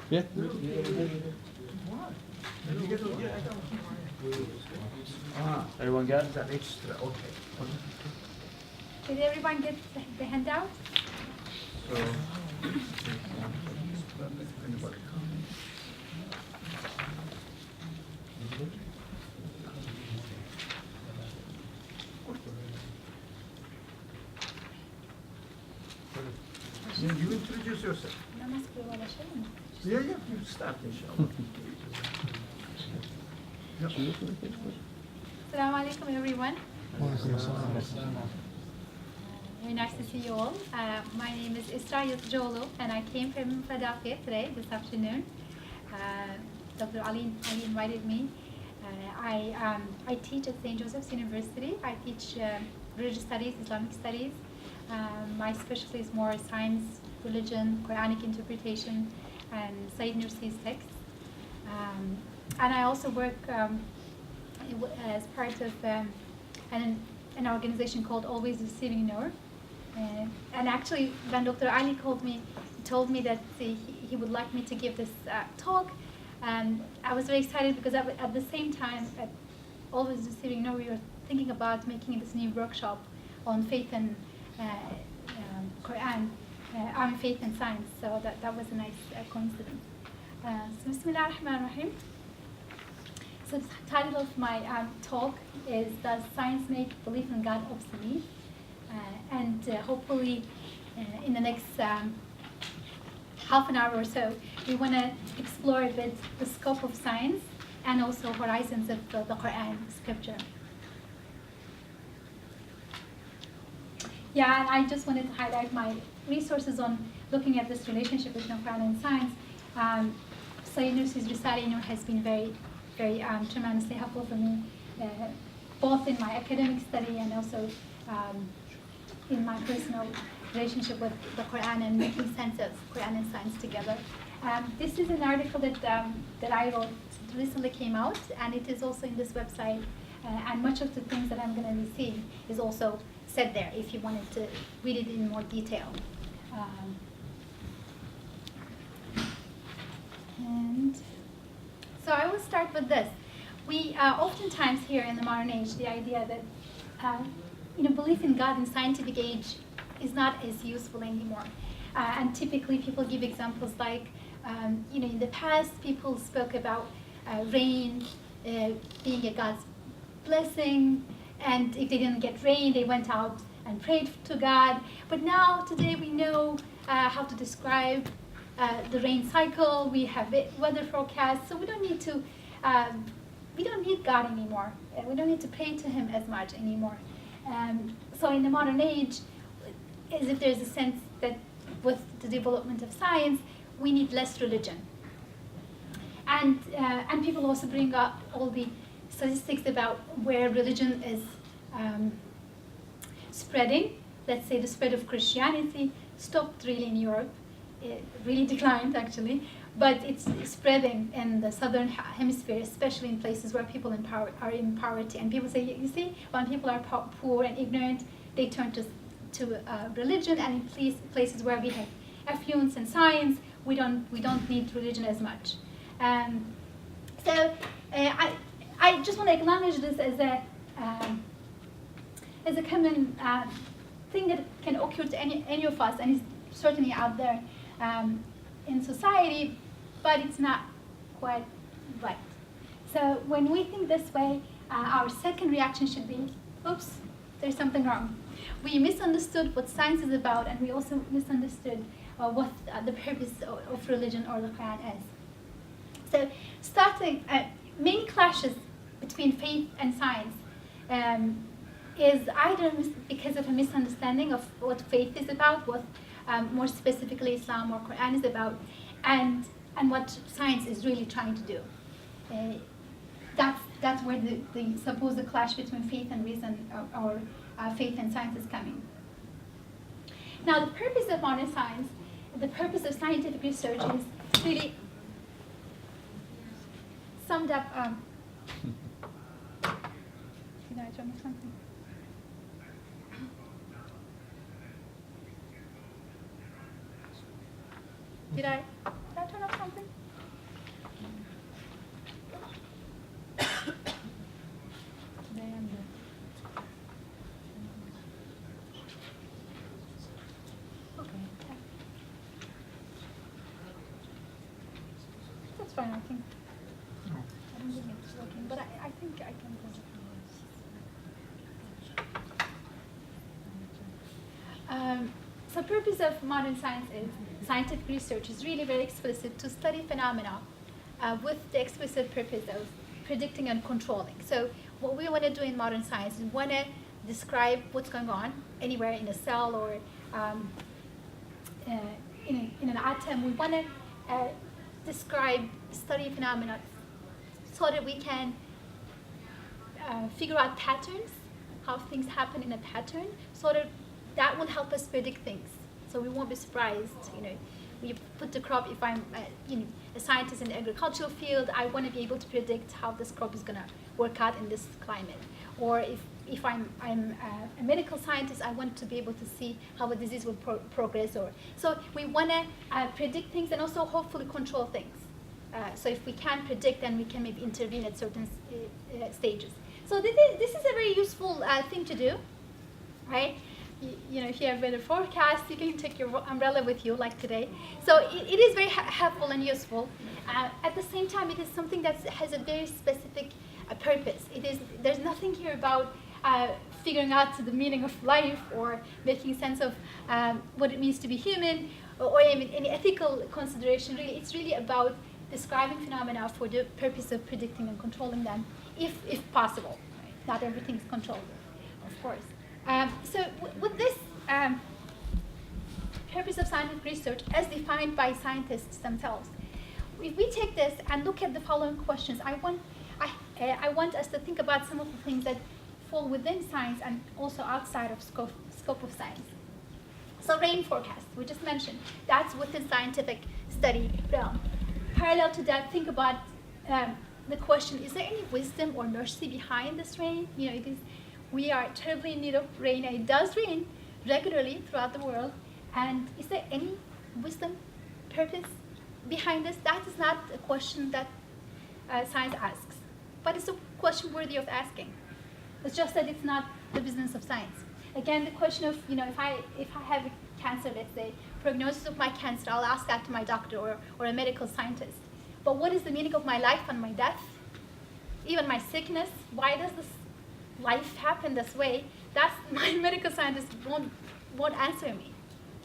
Yeah. Everyone got it? That extra, okay. Did everyone get the handout? So, you introduce yourself. Namaz kılmaya başlayalım mı? Yeah, you start inshallah. Assalamu alaikum, everyone. Very nice to see you all. My name is Isra and I came from Philadelphia today, this afternoon. Dr. Ali invited me. I teach at St. Joseph's University. I teach religious studies, Islamic studies. My specialty is more science, religion, Quranic interpretation, and Sayyid Nursi's texts. And I also work as part of an organization called Always Receiving Nur. And actually, when Dr. Ali told me that he would like me to give this talk, I was very excited because at the same time, at Always Receiving Nur, we were thinking about making this new workshop on faith and Quran, faith and science. So that was a nice coincidence. So Bismillah ar-Rahman ar-Rahim. So the title of my talk is Does Science Make Belief in God Obsolete? And hopefully in the next half an hour or so, we want to explore a bit the scope of science and also horizons of the Quran scripture. Yeah, and I just wanted to highlight my resources on looking at this relationship between Quran and science. Sayyid Nursi's Risale-i-Nur has been very tremendously helpful for me, both in my academic study and also in my personal relationship with the Quran and making sense of Quran and science together. This is an article that I wrote recently came out, and it is also in this website. And much of the things that I'm going to be seeing is also said there if you wanted to read it in more detail. And so I will start with this. We oftentimes hear in the modern age the idea that belief in God in scientific age is not as useful anymore. And typically people give examples like, in the past people spoke about rain being a God's blessing, and if they didn't get rain, they went out and prayed to God. But now, today, we know how to describe the rain cycle. We have weather forecasts, so we don't need to. We don't need God anymore. We don't need to pray to Him as much anymore. So, in the modern age, as if there's a sense that with the development of science, we need less religion. And people also bring up all the statistics about where religion is spreading. Let's say the spread of Christianity stopped really in Europe. It really declined, actually. But it's spreading in the southern hemisphere, especially in places where people are in poverty. And people say, you see, when people are poor and ignorant, they turn to religion. And in places where we have affluence and science, we don't need religion as much. So I just want to acknowledge this as a common thing that can occur to any of us, and it's certainly out there in society, but it's not quite right. So when we think this way, our second reaction should be, oops, there's something wrong. We misunderstood what science is about, and we also misunderstood what the purpose of religion or the Quran is. So starting, main clashes between faith and science is either because of a misunderstanding of what faith is about, what more specifically Islam or Quran is about, and what science is really trying to do. That's where the supposed clash between faith and reason or faith and science is coming. Now, the purpose of modern science, the purpose of scientific research is really summed up. Did I turn off something? Did I turn off something? fine, I think. No. I don't think it's working, but I think I can go. So purpose of modern science is scientific research is really very explicit to study phenomena with the explicit purpose of predicting and controlling. So what we want to do in modern science is we want to describe what's going on anywhere in a cell or in an atom. We want to study phenomena so that we can figure out patterns, how things happen in a pattern, so that will help us predict things. So we won't be surprised. We put the crop. If I'm a scientist in the agricultural field, I want to be able to predict how this crop is going to work out in this climate. Or if I'm a medical scientist, I want to be able to see how a disease will progress. So we want to predict things and also hopefully control things. So if we can predict, then we can maybe intervene at certain stages. So this is a very useful thing to do, right? If you have weather forecast, you can take your umbrella with you, like today. So it is very helpful and useful. At the same time, it is something that has a very specific purpose. There's nothing here about figuring out the meaning of life or making sense of what it means to be human or even any ethical consideration. Really, it's really about describing phenomena for the purpose of predicting and controlling them, if possible. Right? Not everything is controllable, of course. So with this purpose of scientific research, as defined by scientists themselves, if we take this and look at the following questions, I want us to think about some of the things that fall within science and also outside of scope of science. So rain forecast, we just mentioned, that's within scientific study realm. Parallel to that, think about the question, is there any wisdom or mercy behind this rain? We are terribly in need of rain, and it does rain regularly throughout the world. And is there any wisdom, purpose behind this? That is not a question that science asks, but it's a question worthy of asking. It's just that it's not the business of science. Again, the question of, if I have a cancer, let's say, prognosis of my cancer, I'll ask that to my doctor or a medical scientist. But what is the meaning of my life and my death? Even my sickness? Why does this life happen this way? That's my medical scientist won't answer me.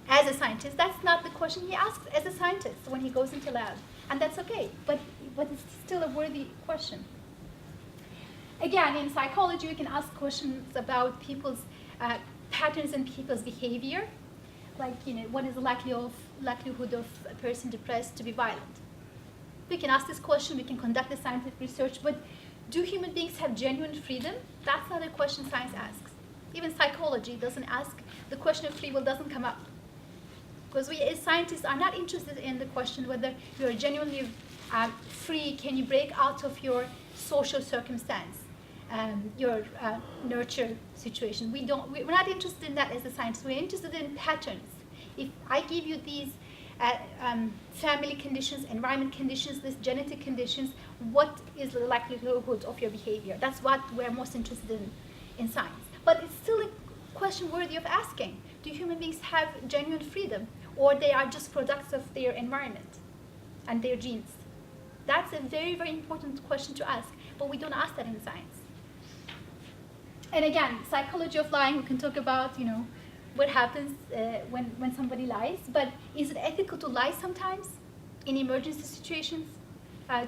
As a scientist, that's not the question he asks as a scientist when he goes into lab, and that's okay. But it's still a worthy question. Again, in psychology, we can ask questions about people's patterns in people's behavior, like what is the likelihood of a person depressed to be violent? We can ask this question. We can conduct the scientific research, but do human beings have genuine freedom? That's not a question science asks. Even psychology doesn't ask. The question of free will doesn't come up. Because we as scientists are not interested in the question whether you are genuinely free. Can you break out of your social circumstance, your nurture situation? We're not interested in that as a scientist. We're interested in patterns. If I give you these family conditions, environment conditions, these genetic conditions, what is the likelihood of your behavior? That's what we're most interested in science. But it's still a question worthy of asking. Do human beings have genuine freedom, or they are just products of their environment and their genes? That's a very, very important question to ask, but we don't ask that in science. And again, psychology of lying, we can talk about, what happens when somebody lies, but is it ethical to lie sometimes in emergency situations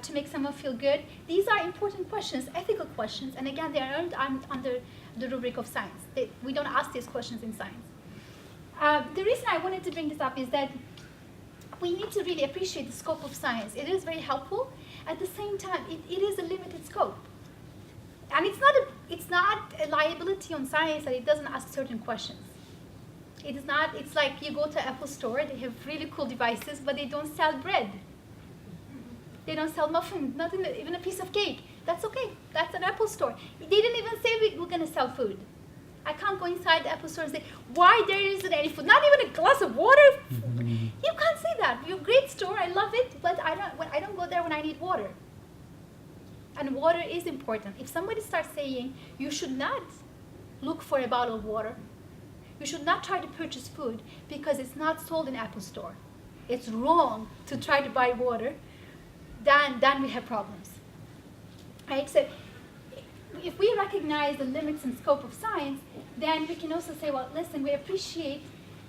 to make someone feel good? These are important questions, ethical questions, and again, they aren't under the rubric of science. We don't ask these questions in science. The reason I wanted to bring this up is that we need to really appreciate the scope of science. It is very helpful. At the same time, it is a limited scope. And it's not a liability on science that it doesn't ask certain questions. It is not. It's like you go to Apple store. They have really cool devices, but they don't sell bread. They don't sell muffins, not even a piece of cake. That's okay. That's an Apple store. They didn't even say we're going to sell food. I can't go inside the Apple store and say, why there isn't any food? Not even a glass of water? You can't say that. You're a great store. I love it, but I don't go there when I need water. And water is important. If somebody starts saying you should not look for a bottle of water, you should not try to purchase food because it's not sold in Apple store. It's wrong to try to buy water. then we have problems. Right? So if we recognize the limits and scope of science, then we can also say, well, listen, we appreciate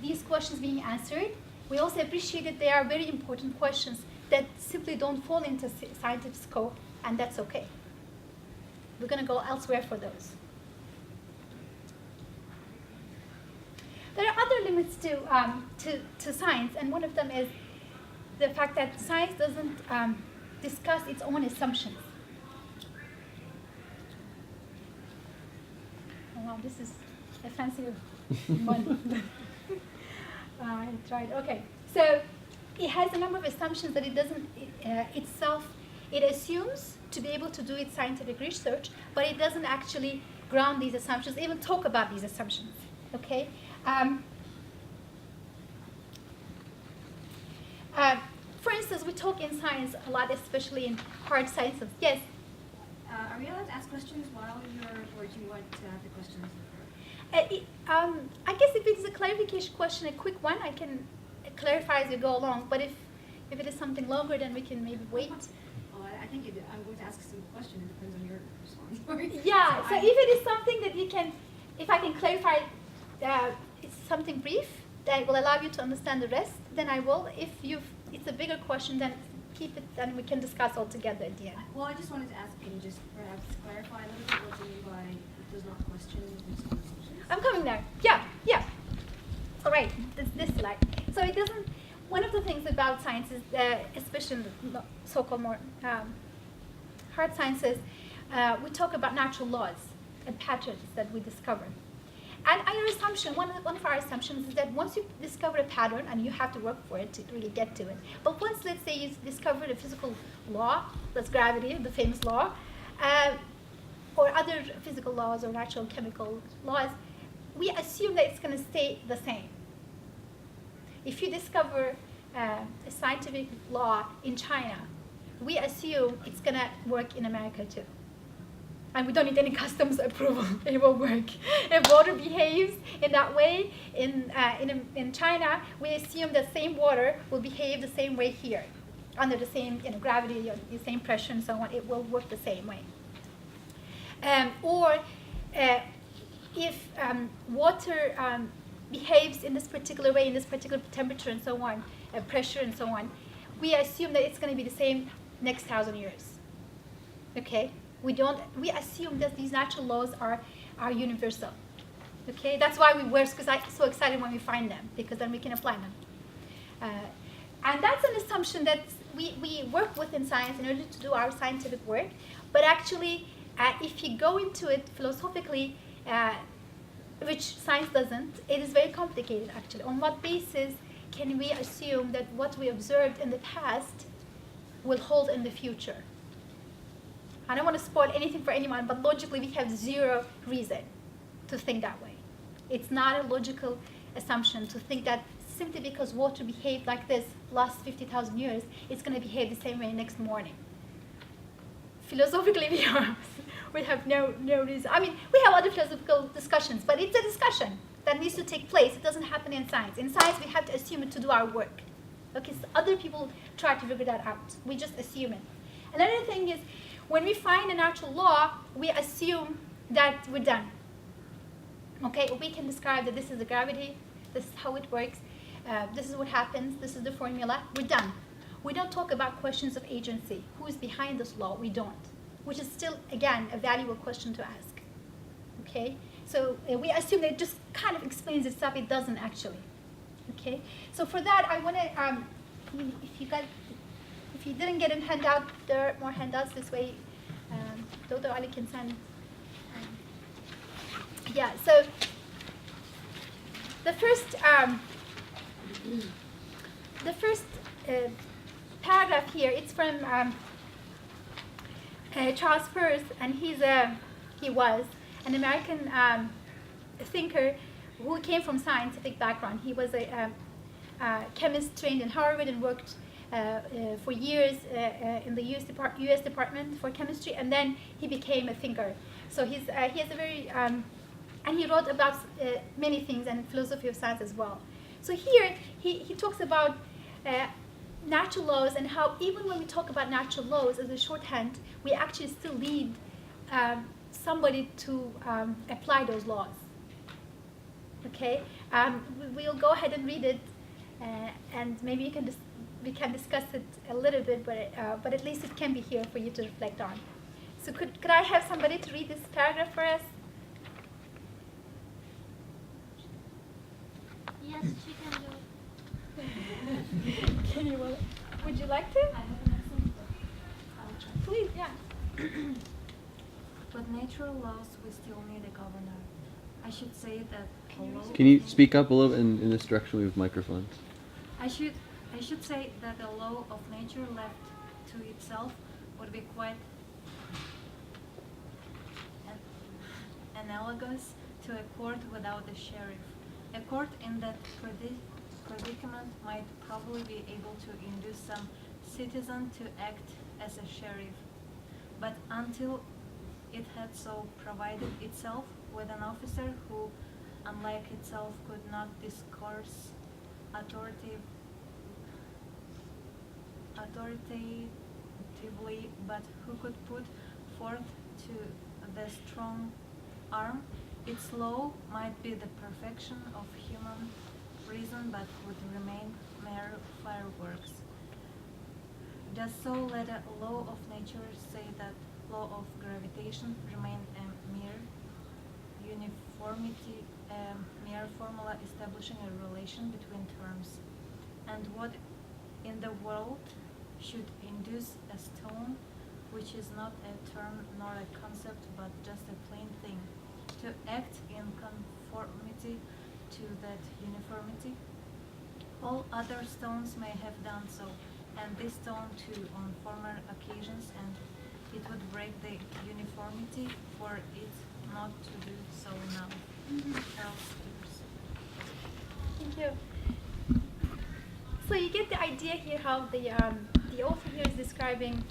these questions being answered. We also appreciate that they are very important questions that simply don't fall into scientific scope, and that's okay. We're going to go elsewhere for those. There are other limits to science, and one of them is the fact that science doesn't discuss its own assumptions. Oh, wow, this is a fancy one. I tried. Okay, so it has a number of assumptions that it doesn't it assumes to be able to do its scientific research, but it doesn't actually ground these assumptions, even talk about these assumptions. Okay. For instance, we talk in science a lot, especially in hard sciences. Yes? Are we allowed to ask questions while or do you want to have the questions? I guess if it is a clarification question, a quick one, I can clarify as we go along. But if it is something longer, then we can maybe wait. Well, I think I'm going to ask a simple question. It depends on your response. Yeah, so if it is something that you can, if I can clarify, it's something brief that will allow you to understand the rest, then I will. If it's a bigger question, then keep it, and we can discuss all together at the end. Well, I just wanted to ask, can you just perhaps clarify a little bit what you mean by it does not question its own assumptions? I'm coming there. Yeah. All right, this slide. So it doesn't, one of the things about science is, especially in the so-called more hard sciences, we talk about natural laws and patterns that we discover. And our assumption, one of our assumptions is that once you discover a pattern, and you have to work for it to really get to it, but once, let's say, you discovered a physical law, that's gravity, the famous law, or other physical laws or natural chemical laws, we assume that it's going to stay the same. If you discover a scientific law in China, we assume it's going to work in America too. And we don't need any customs approval. It will work. If water behaves in that way in China, we assume the same water will behave the same way here, under the same gravity, or the same pressure, and so on. It will work the same way. If water behaves in this particular way, in this particular temperature, and so on, pressure, and so on, we assume that it's going to be the same next 1,000 years. Okay. We assume that these natural laws are universal. Okay, that's why we're so excited when we find them, because then we can apply them. And that's an assumption that we work with in science in order to do our scientific work. But actually, if you go into it philosophically, which science doesn't, it is very complicated actually. On what basis can we assume that what we observed in the past will hold in the future? I don't want to spoil anything for anyone, but logically we have zero reason to think that way. It's not a logical assumption to think that simply because water behaved like this last 50,000 years, it's going to behave the same way next morning. Philosophically, we have no reason. I mean, we have other philosophical discussions, but it's a discussion that needs to take place. It doesn't happen in science. In science, we have to assume it to do our work. Okay, so other people try to figure that out. We just assume it. Another thing is, when we find a natural law, we assume that we're done. Okay, we can describe that this is the gravity, this is how it works, this is what happens, this is the formula, we're done. We don't talk about questions of agency. Who is behind this law? We don't. Which is still, again, a valuable question to ask. Okay, so we assume that it just kind of explains itself. It doesn't actually. Okay, so for that, I want to, if you didn't get a handout, there are more handouts this way. Dr. Ali can send. Yeah, so the first paragraph here, it's from Charles Peirce, and he was an American thinker who came from scientific background. He was a chemist trained in Harvard and worked for years in the U.S. Department for Chemistry, and then he became a thinker. So he has a very, and he wrote about many things and philosophy of science as well. So here he talks about natural laws and how even when we talk about natural laws as a shorthand, we actually still need somebody to apply those laws. Okay, we'll go ahead and read it, and maybe we can discuss it a little bit, but at least it can be here for you to reflect on. So could I have somebody to read this paragraph for us? Yes, she can do it. Can you? Would you like to? I have an accent, but I will try. Please, yeah. With natural laws, we still need a governor. I should say that although Can you speak up a little bit in this direction? We have microphones. I should say that a law of nature left to itself would be quite analogous to a court without a sheriff. A court in that predicament might probably be able to induce some citizen to act as a sheriff, but until it had so provided itself with an officer who, unlike itself, could not discourse authoritatively, but who could put forth to the strong arm, its law might be the perfection of human reason, but would remain mere fireworks. Does so let a law of nature say that law of gravitation remain a mere uniformity, a mere formula establishing a relation between terms? And what in the world should induce a stone, which is not a term nor a concept but just a plain thing, to act in conformity to that uniformity? All other stones may have done so, and this stone too on former occasions, and it would break the uniformity for it not to do so now. Else doers. Thank you. So you get the idea here how the author here is describing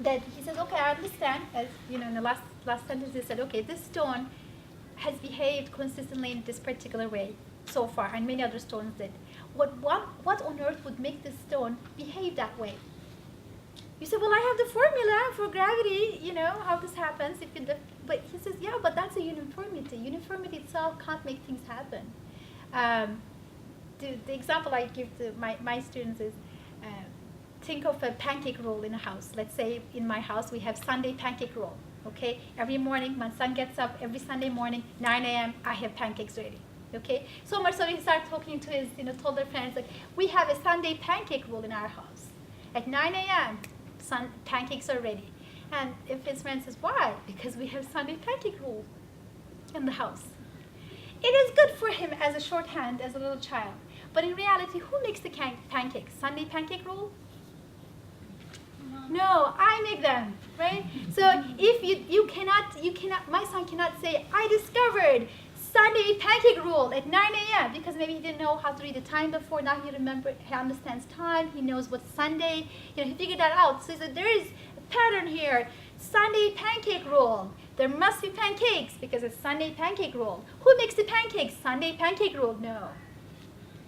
that he says, okay, I understand, as you know, in the last sentence he said, okay, this stone has behaved consistently in this particular way so far, and many other stones did. What on earth would make this stone behave that way? You say, well, I have the formula for gravity, you know, how this happens. But he says, yeah, but that's a uniformity. Uniformity itself can't make things happen. The example I give to my students is, think of a pancake roll in a house. Let's say in my house we have Sunday pancake roll. Okay, every morning my son gets up, every Sunday morning, 9 a.m., I have pancakes ready. Okay, so much so he started talking to his, told their friends, like, we have a Sunday pancake roll in our house. At 9 a.m., pancakes are ready. And if his friend says, why? Because we have Sunday pancake roll in the house. It is good for him as a shorthand, as a little child. But in reality, who makes the pancakes? Sunday pancake roll? No, I make them, right? So if you cannot, my son cannot say, I discovered Sunday pancake roll at 9 a.m. because maybe he didn't know how to read the time before. Now he understands time. He knows what's Sunday. He figured that out. So he said, there is a pattern here. Sunday pancake roll. There must be pancakes because it's Sunday pancake roll. Who makes the pancakes? Sunday pancake roll. No,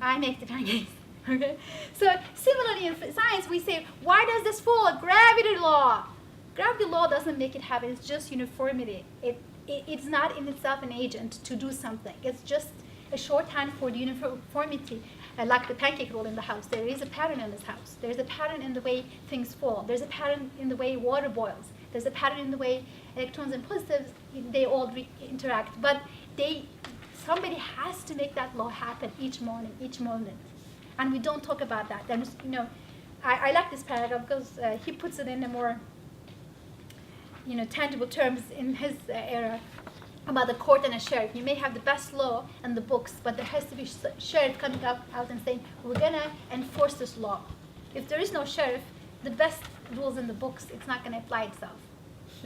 I make the pancakes. Okay. So similarly in science, we say, why does this fall? Gravity law. Gravity law doesn't make it happen. It's just uniformity. It's not in itself an agent to do something. It's just a shorthand for the uniformity, like the pancake roll in the house. There is a pattern in this house. There's a pattern in the way things fall. There's a pattern in the way water boils. There's a pattern in the way electrons and positives, they all interact. But somebody has to make that law happen each morning, each moment. And we don't talk about that. And, I like this paragraph because he puts it in a more tangible terms in his era about the court and a sheriff. You may have the best law and the books, but there has to be a sheriff coming out and saying, we're going to enforce this law. If there is no sheriff, the best rules in the books, it's not going to apply itself.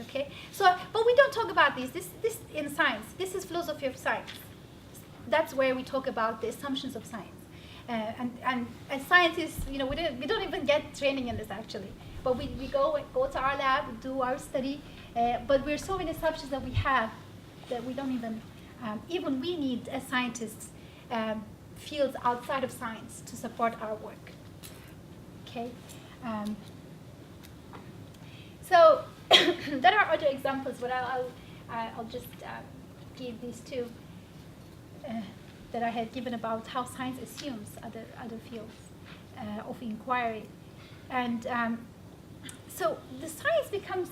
Okay? So, but we don't talk about these. This in science. This is philosophy of science. That's where we talk about the assumptions of science. And science is, we don't even get training in this actually. But we go to our lab, do our study, but we're so many assumptions that we have that we don't even we need as scientists fields outside of science to support our work. Okay. So there are other examples, but I'll just give these two that I had given about how science assumes other fields of inquiry, and so the science becomes.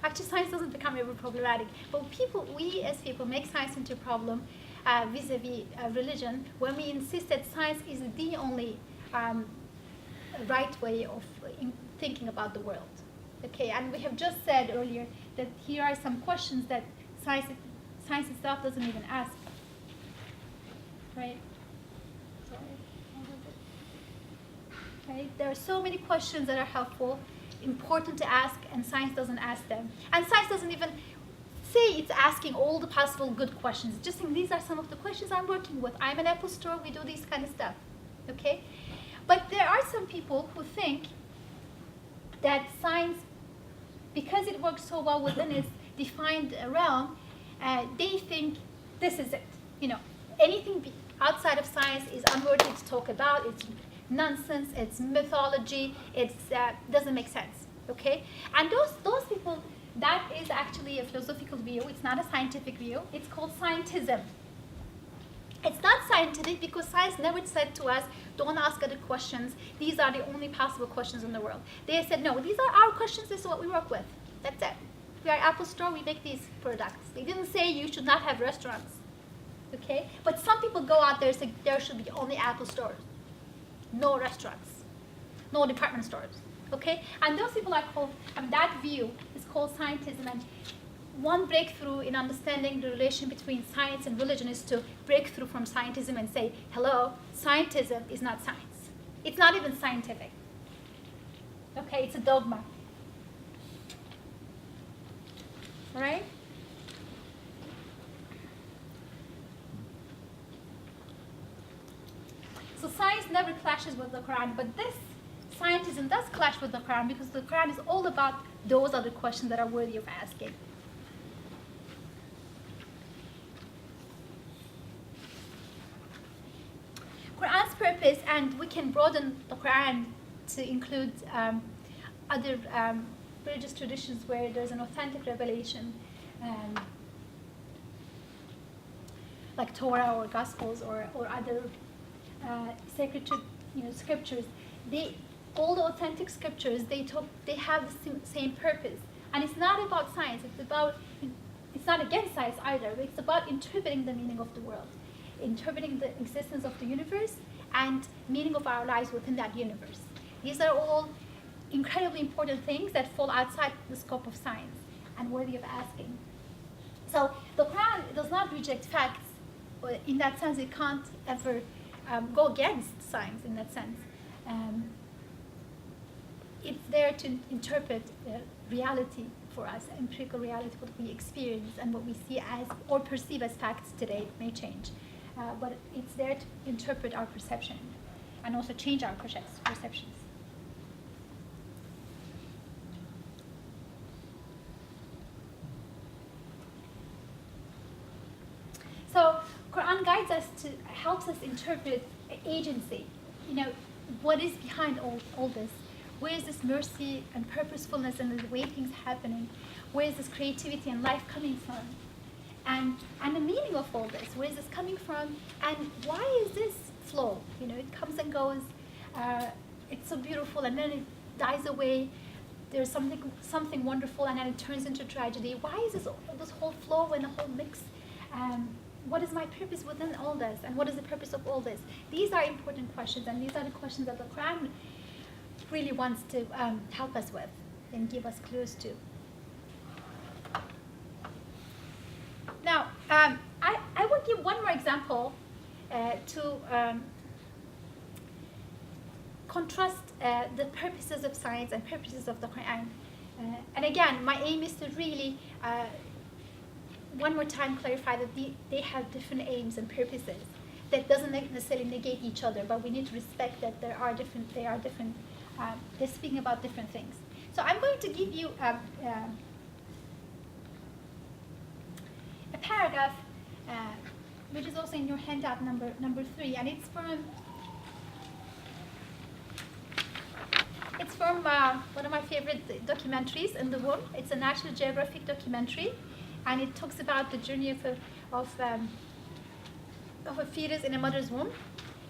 Actually, science doesn't become ever problematic, but we as people make science into a problem vis-a-vis religion when we insist that science is the only right way of thinking about the world. Okay, and we have just said earlier that here are some questions that science itself doesn't even ask. Right? Sorry. Right? There are so many questions that are helpful, important to ask, and science doesn't ask them. And science doesn't even say it's asking all the possible good questions. It's just saying these are some of the questions I'm working with. I'm an Apple store, we do this kind of stuff. Okay? But there are some people who think that science, because it works so well within its defined realm, they think this is it. You know, anything outside of science is unworthy to talk about. It's nonsense. It's mythology. It doesn't make sense. Okay, and those people, that is actually a philosophical view. It's not a scientific view. It's called scientism. It's not scientific because science never said to us, don't ask other questions. These are the only possible questions in the world. They said, no, these are our questions. This is what we work with. That's it. We are Apple Store. We make these products. They didn't say you should not have restaurants. Okay? But some people go out there and say there should be only Apple stores. No restaurants. No department stores. Okay? And those people are called, that view is called scientism. And one breakthrough in understanding the relation between science and religion is to break through from scientism and say, hello, scientism is not science. It's not even scientific. Okay, it's a dogma. All right? So science never clashes with the Quran, but this scientism does clash with the Quran because the Quran is all about those other questions that are worthy of asking. Quran's purpose, and we can broaden the Quran to include other religious traditions where there's an authentic revelation, like Torah or Gospels or other sacred scriptures. All the authentic scriptures, they have the same purpose, and it's not about science. It's not against science either. It's about interpreting the meaning of the world, interpreting the existence of the universe and meaning of our lives within that universe. These are all incredibly important things that fall outside the scope of science and worthy of asking. So the Quran does not reject facts. In that sense, it can't ever go against science in that sense. It's there to interpret reality for us, empirical reality, what we experience and what we see as or perceive as facts today. It may change. But it's there to interpret our perception and also change our perceptions. So Quran guides us helps us interpret agency. You know, what is behind all this? Where is this mercy and purposefulness and the way things happening? Where is this creativity and life coming from? And the meaning of all this, where is this coming from, and why is this flow? You know, it comes and goes, it's so beautiful, and then it dies away. There's something wonderful, and then it turns into tragedy. Why is this whole flow and the whole mix? What is my purpose within all this, and what is the purpose of all this? These are important questions, and these are the questions that the Quran really wants to help us with and give us clues to. Now, I will give one more example to contrast the purposes of science and purposes of the Quran. And again, my aim is to really, one more time, clarify that they have different aims and purposes. That doesn't necessarily negate each other, but we need to respect that they are different. They're speaking about different things. So I'm going to give you a paragraph, which is also in your handout number 3, and it's from It's from one of my favorite documentaries, In the Womb. It's a National Geographic documentary, and it talks about the journey of a fetus in a mother's womb,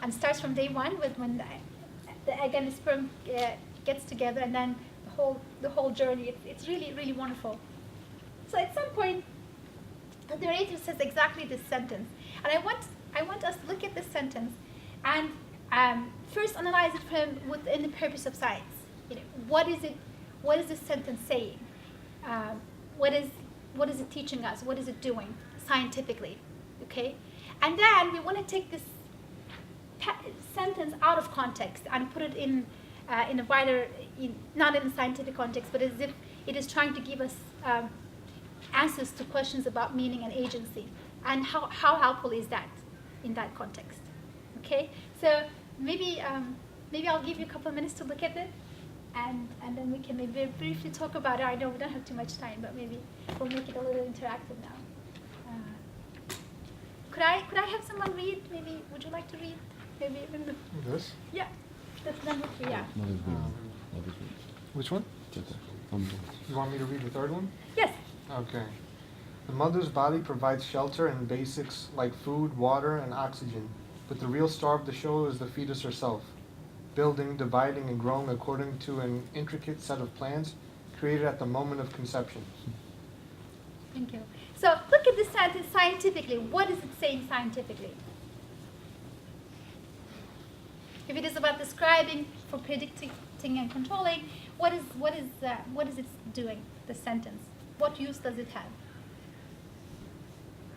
and starts from day one with when the egg and the sperm gets together, and then the whole journey. It's really, really wonderful. So at some point, the narrator says exactly this sentence, and I want us to look at this sentence and first analyze it from within the purpose of science. What is it? What is this sentence saying? What is it teaching us? What is it doing scientifically? Okay, and then we want to take this sentence out of context and put it in a wider, not in a scientific context, but as if it is trying to give us answers to questions about meaning and agency. And how helpful is that in that context? Okay, so maybe I'll give you a couple of minutes to look at it, and then we can maybe briefly talk about it. I know we don't have too much time, but maybe we'll make it a little interactive now. Could I have someone read? Maybe would you like to read? Maybe even This? yeah, that's number 3. Yeah. Which one? Um, You want me to read the third one? Yes. Okay. The mother's body provides shelter and basics like food, water, and oxygen, but the real star of the show is the fetus herself, building, dividing, and growing according to an intricate set of plans created at the moment of conception. Thank you. So look at this sentence scientifically. What is it saying scientifically? If it is about describing, for predicting and controlling, what is it doing? The sentence. What use does it have?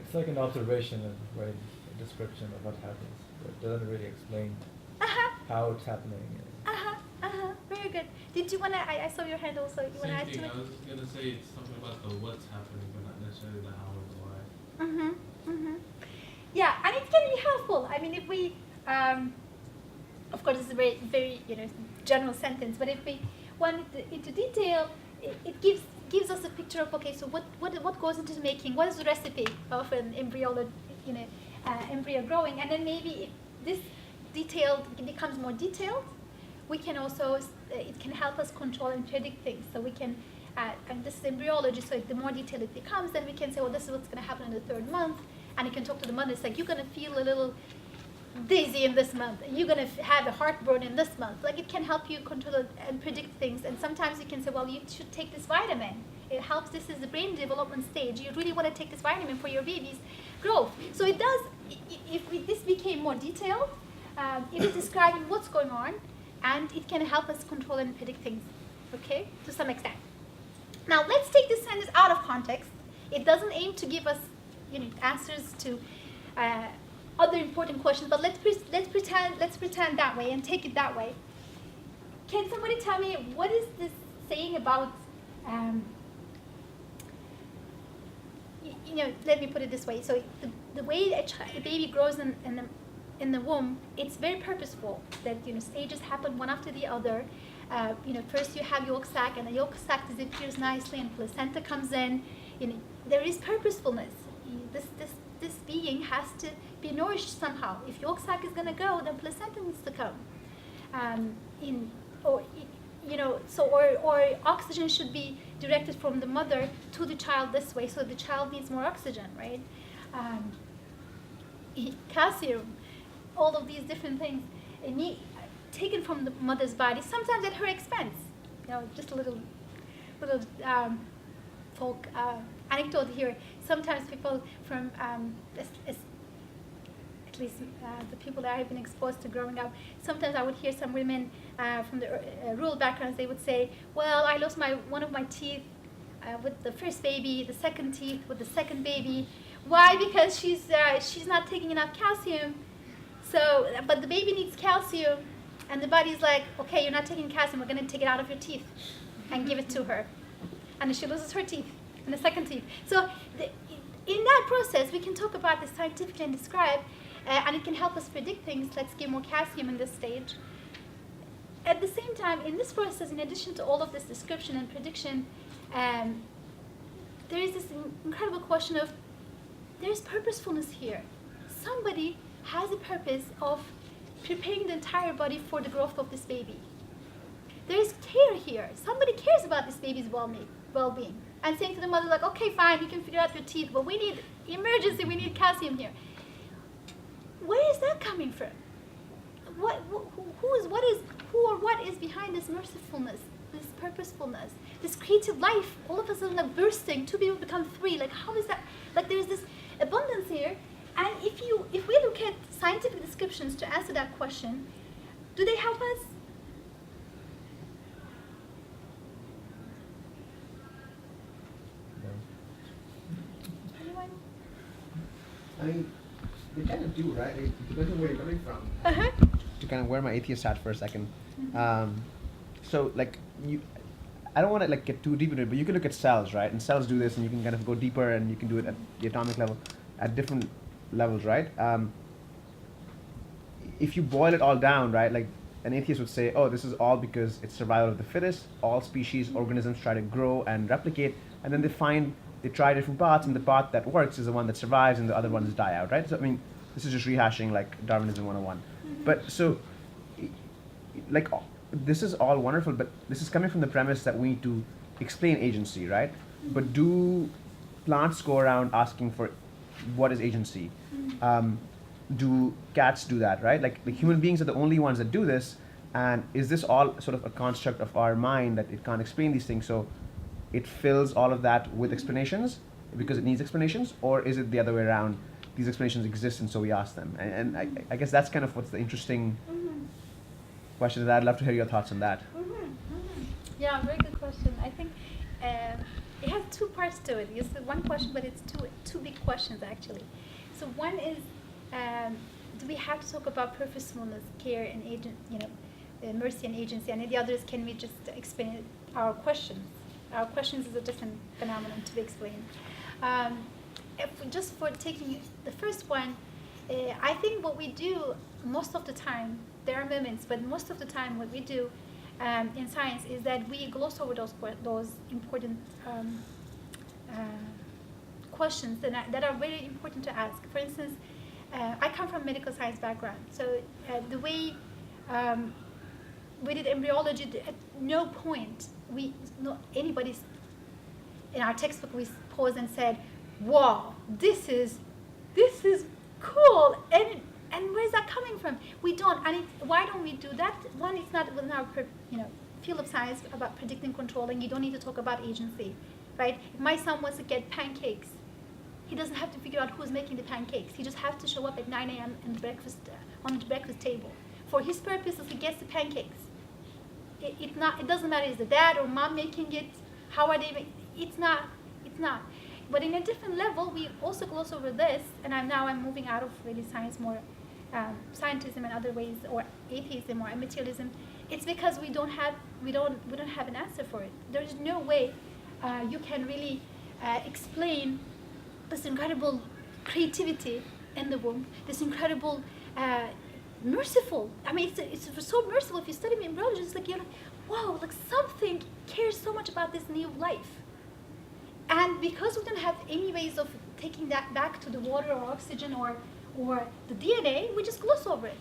It's like an observation and right, a description of what happens. It doesn't really explain how it's happening. Very good. Did you wanna? I saw your hand also. You wanna Same add to thing. it? I was just gonna say it's something about the what's happening, but not necessarily the how or the why. Yeah, and it can be helpful. I mean, if we, of course, it's a very, very general sentence. But if we went into detail, it gives us a picture of okay, so what goes into the making? What is the recipe of an embryo, embryo growing? And then maybe if this detailed becomes more detailed, we can also it can help us control and predict things. So we can, and this is embryology. So the more detailed it becomes, then we can say, well, this is what's going to happen in the 3rd month. And you can talk to the mother. It's like, you're going to feel a little dizzy in this month. You're going to have a heartburn in this month. Like, it can help you control it and predict things. And sometimes you can say, well, you should take this vitamin. It helps. This is the brain development stage. You really want to take this vitamin for your baby's growth. So it does, if this became more detailed, it is describing what's going on, and it can help us control and predict things, okay, to some extent. Now, let's take this sentence out of context. It doesn't aim to give us answers to other important questions, but let's pretend that way and take it that way. Can somebody tell me what is this saying about? Let me put it this way. So the way a baby grows in the womb, it's very purposeful. That stages happen one after the other. First you have yolk sac, and the yolk sac disappears nicely, and placenta comes in. There is purposefulness. This being has to be nourished somehow. If yolk sac is going to go, then placenta needs to come. Or oxygen should be directed from the mother to the child this way, so the child needs more oxygen, right? Calcium, all of these different things taken from the mother's body, sometimes at her expense. Just a little folk anecdote here. Sometimes people from, at least the people that I've been exposed to growing up, sometimes I would hear some women from the rural backgrounds, they would say, well, I lost one of my teeth with the first baby, the second teeth with the second baby. Why? Because she's not taking enough calcium. So, but the baby needs calcium, and the body's like, okay, you're not taking calcium, we're going to take it out of your teeth and give it to her. And then she loses her teeth and the second teeth. So in that process, we can talk about this scientifically and describe, and it can help us predict things. Let's give more calcium in this stage. At the same time, in this process, in addition to all of this description and prediction, there is this incredible question of, there's purposefulness here. Somebody has a purpose of preparing the entire body for the growth of this baby. there is care here. Somebody cares about this baby's well-being. And saying to the mother, like, okay, fine, you can figure out your teeth, but we need emergency, we need calcium here. Where is that coming from? What is behind this mercifulness, this purposefulness, this creative life? All of a sudden, like bursting, 2 people become 3. Like, how is that? Like, there's this abundance here. And if we look at scientific descriptions to answer that question, do they help us? Anyone? I mean, they kind of do, right? It depends on where you're coming from. Uh-huh. To kind of wear my atheist hat for a second. So like I don't want to like get too deep into it, but you can look at cells, right? And cells do this, and you can kind of go deeper, and you can do it at the atomic level, at different levels, right? If you boil it all down, right, like an atheist would say, oh, this is all because it's survival of the fittest. All species, organisms try to grow and replicate, and then they try different paths, and the path that works is the one that survives, and the other ones die out, right? So I mean, this is just rehashing like Darwinism 101. But so, like, this is all wonderful, but this is coming from the premise that we need to explain agency, right? But do plants go around asking for what is agency? Do cats do that, right? Like human beings are the only ones that do this, and is this all sort of a construct of our mind that it can't explain these things, so it fills all of that with explanations because it needs explanations, or is it the other way around? These explanations exist, and so we ask them. And I guess that's kind of what's the interesting question. And I'd love to hear your thoughts on that. Yeah, very good question. I think it has 2 parts to it. You said one question, but it's two big questions actually. So one is, do we have to talk about purposefulness, care, and mercy and agency? And the other is, can we just explain our questions? Our questions is a different phenomenon to be explained. Just for taking the first one, I think what we do most of the time, there are moments, but most of the time what we do in science is that we gloss over those important questions that are very important to ask. For instance, I come from a medical science background, so the way we did embryology, at no point anybody's in our textbook we paused and said, wow, this is cool, and where's that coming from? We don't, and why don't we do that? One, it's not within our field of science about predicting, controlling. You don't need to talk about agency, right? If my son wants to get pancakes, he doesn't have to figure out who's making the pancakes. He just has to show up at 9 a.m. on the breakfast table. For his purposes, he gets the pancakes. It doesn't matter, is the dad or mom making it, how are they making it? It's not. But in a different level, we also gloss over this, and I'm moving out of really science, more scientism and other ways, or atheism or materialism. It's because we don't have an answer for it. There is no way you can really explain this incredible creativity in the womb, this incredible merciful. I mean, it's so merciful. If you study embryology, it's like you're like, wow, like something cares so much about this new life. And because we don't have any ways of taking that back to the water or oxygen or the DNA, we just gloss over it.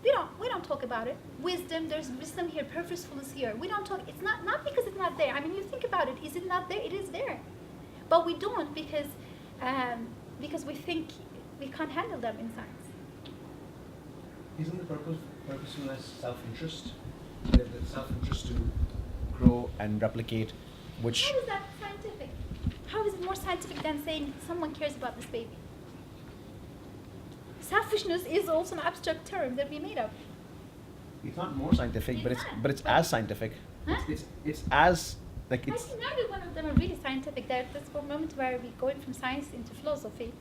We don't talk about it. Wisdom, there's wisdom here, purposefulness here. We don't talk. It's not because it's not there. I mean, you think about it. Is it not there? It is there, but we don't because we think we can't handle them in science. Isn't the purposefulness self-interest? The self-interest to grow and replicate, which... How is that scientific? How is it more scientific than saying someone cares about this baby? Selfishness is also an abstract term that we made up. It's not more scientific, but it's as scientific. Huh? It's as like I it's. think neither one of them are really scientific. That's for a moment where we're going from science into philosophy,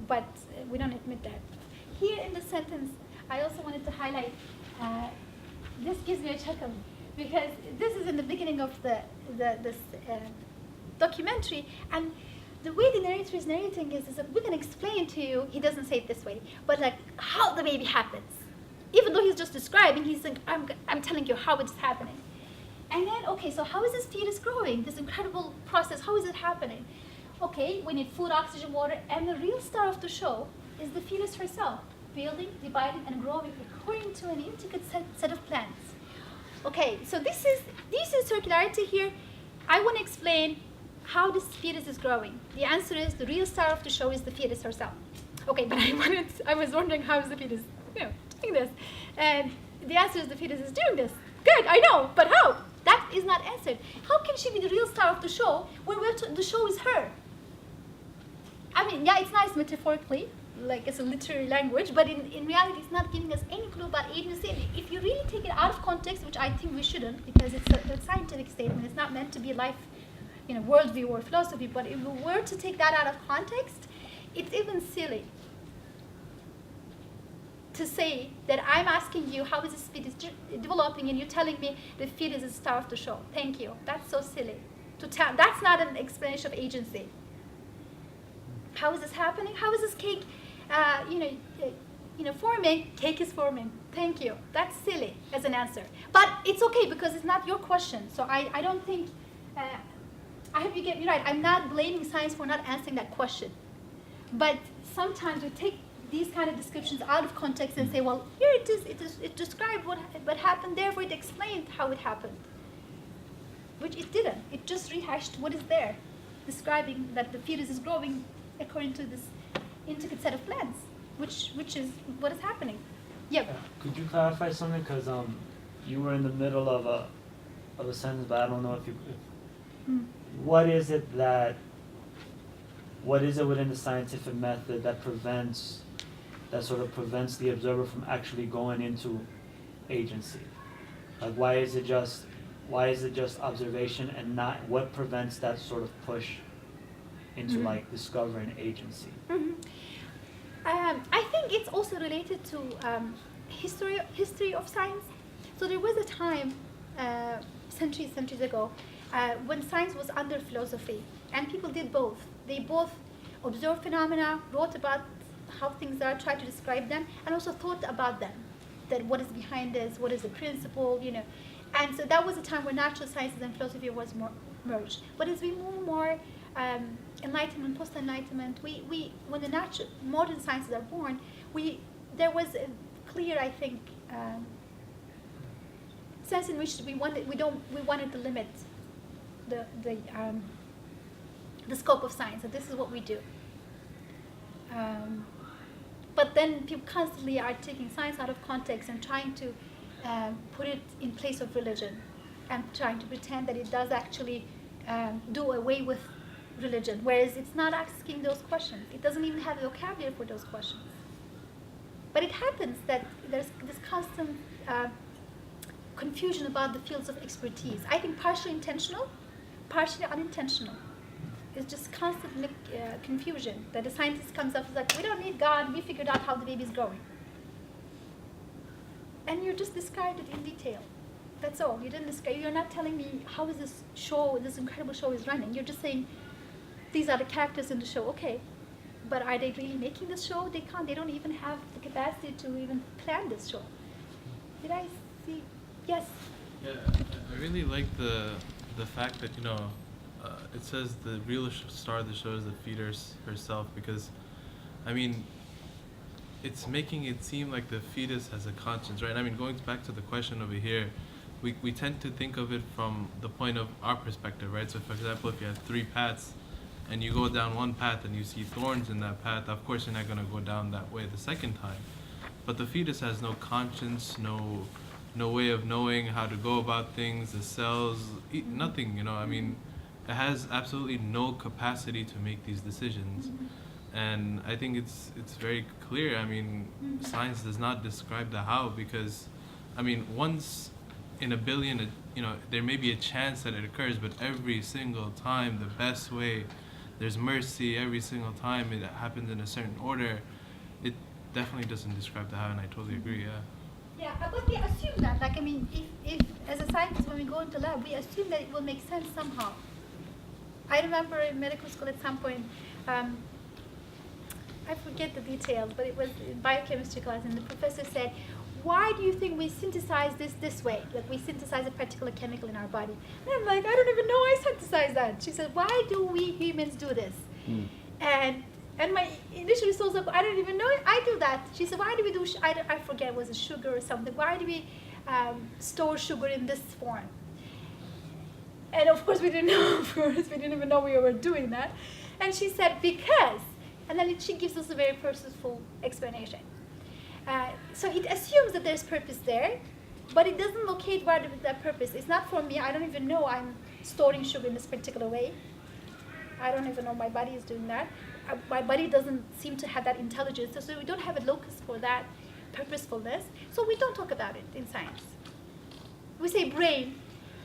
but we don't admit that. Here in the sentence, I also wanted to highlight, this gives me a chuckle, because this is in the beginning of this documentary, and the way the narrator is narrating is that we're going to explain to you, he doesn't say it this way, but like how the baby happens. Even though he's just describing, he's like, I'm telling you how it's happening. And then, okay, so how is this fetus growing? This incredible process, how is it happening? Okay, we need food, oxygen, water, and the real star of the show is the fetus herself, building, dividing, and growing according to an intricate set of plans. Okay, so this is circularity here. I want to explain how this fetus is growing. The answer is the real star of the show is the fetus herself. Okay, but I was wondering how is the fetus, doing this, and the answer is the fetus is doing this. Good, I know, but how? That is not answered. How can she be the real star of the show when the show is her? I mean, yeah, it's nice metaphorically, like it's a literary language, but in reality, it's not giving us any clue about agency. And if you really take it out of context, which I think we shouldn't, because it's a scientific statement, it's not meant to be life, worldview or philosophy. But if we were to take that out of context, it's even silly to say that I'm asking you how is this fetus developing, and you're telling me the fetus is the star of the show. Thank you. That's so silly. That's not an explanation of agency. How is this happening? How is this cake, forming? Cake is forming. Thank you. That's silly as an answer. But it's okay because it's not your question. So I don't think, I hope you get me right. I'm not blaming science for not answering that question. But sometimes we take these kind of descriptions out of context and say, well, here it is. It described what happened, therefore it explained how it happened. Which it didn't. It just rehashed what is there, describing that the fetus is growing according to this intricate set of plans, which is what is happening. Yep. Could you clarify something? Because you were in the middle of a sentence, but I don't know if you. What is it within the scientific method that sort of prevents the observer from actually going into agency? Like, why is it just observation and not, what prevents that sort of push into like discovering agency? I think it's also related to history of science. So there was a time centuries ago when science was under philosophy, and people did both. They both observed phenomena, wrote about how things are, tried to describe them, and also thought about them, that what is behind this, what is the principle, And so that was a time where natural sciences and philosophy was more merged. But as we move more Enlightenment, post-Enlightenment, when the modern sciences are born, there was a clear, I think, sense in which we wanted to limit the scope of science, and this is what we do. But then people constantly are taking science out of context and trying to put it in place of religion, and trying to pretend that it does actually do away with religion, whereas it's not asking those questions. It doesn't even have the vocabulary for those questions. But it happens that there's this constant confusion about the fields of expertise. I think partially intentional, partially unintentional. It's just constant confusion that the scientist comes up and is like, we don't need God, we figured out how the baby's growing. And you just described it in detail. That's all. You're not telling me how is this incredible show is running. You're just saying, these are the characters in the show. Okay, but are they really making this show? They can't. They don't even have the capacity to even plan this show. Did I see? Yes. Yeah, I really like the fact that it says the real star of the show is the fetus herself, because, I mean, it's making it seem like the fetus has a conscience, right? I mean, going back to the question over here, we tend to think of it from the point of our perspective, right? So, for example, if you have 3 paths, and you go down one path and you see thorns in that path, of course you're not going to go down that way the second time. But the fetus has no conscience, no way of knowing how to go about things, the cells, nothing, I mean, it has absolutely no capacity to make these decisions. And I think it's very clear. I mean, science does not describe the how, because, I mean, once in a billion, there may be a chance that it occurs, but every single time, the best way, there's mercy every single time it happens in a certain order. It definitely doesn't describe the how, and I totally agree, yeah. Yeah, but we assume that, like, I mean, if as a scientist, when we go into lab, we assume that it will make sense somehow. I remember in medical school at some point, I forget the details, but it was in biochemistry class, and the professor said, why do you think we synthesize this way? Like, we synthesize a particular chemical in our body. And I'm like, I don't even know I synthesize that. She said, why do we humans do this? And my initial response was, I don't even know I do that. She said, why do we do, I forget, was it sugar or something? Why do we store sugar in this form. And of course we didn't know, of course, we didn't even know we were doing that. And she said, because, and then she gives us a very purposeful explanation. So it assumes that there's purpose there, but it doesn't locate where that purpose. It's not for me. I don't even know I'm storing sugar in this particular way. I don't even know my body is doing that. My body doesn't seem to have that intelligence, so we don't have a locus for that purposefulness. So we don't talk about it in science. We say brain.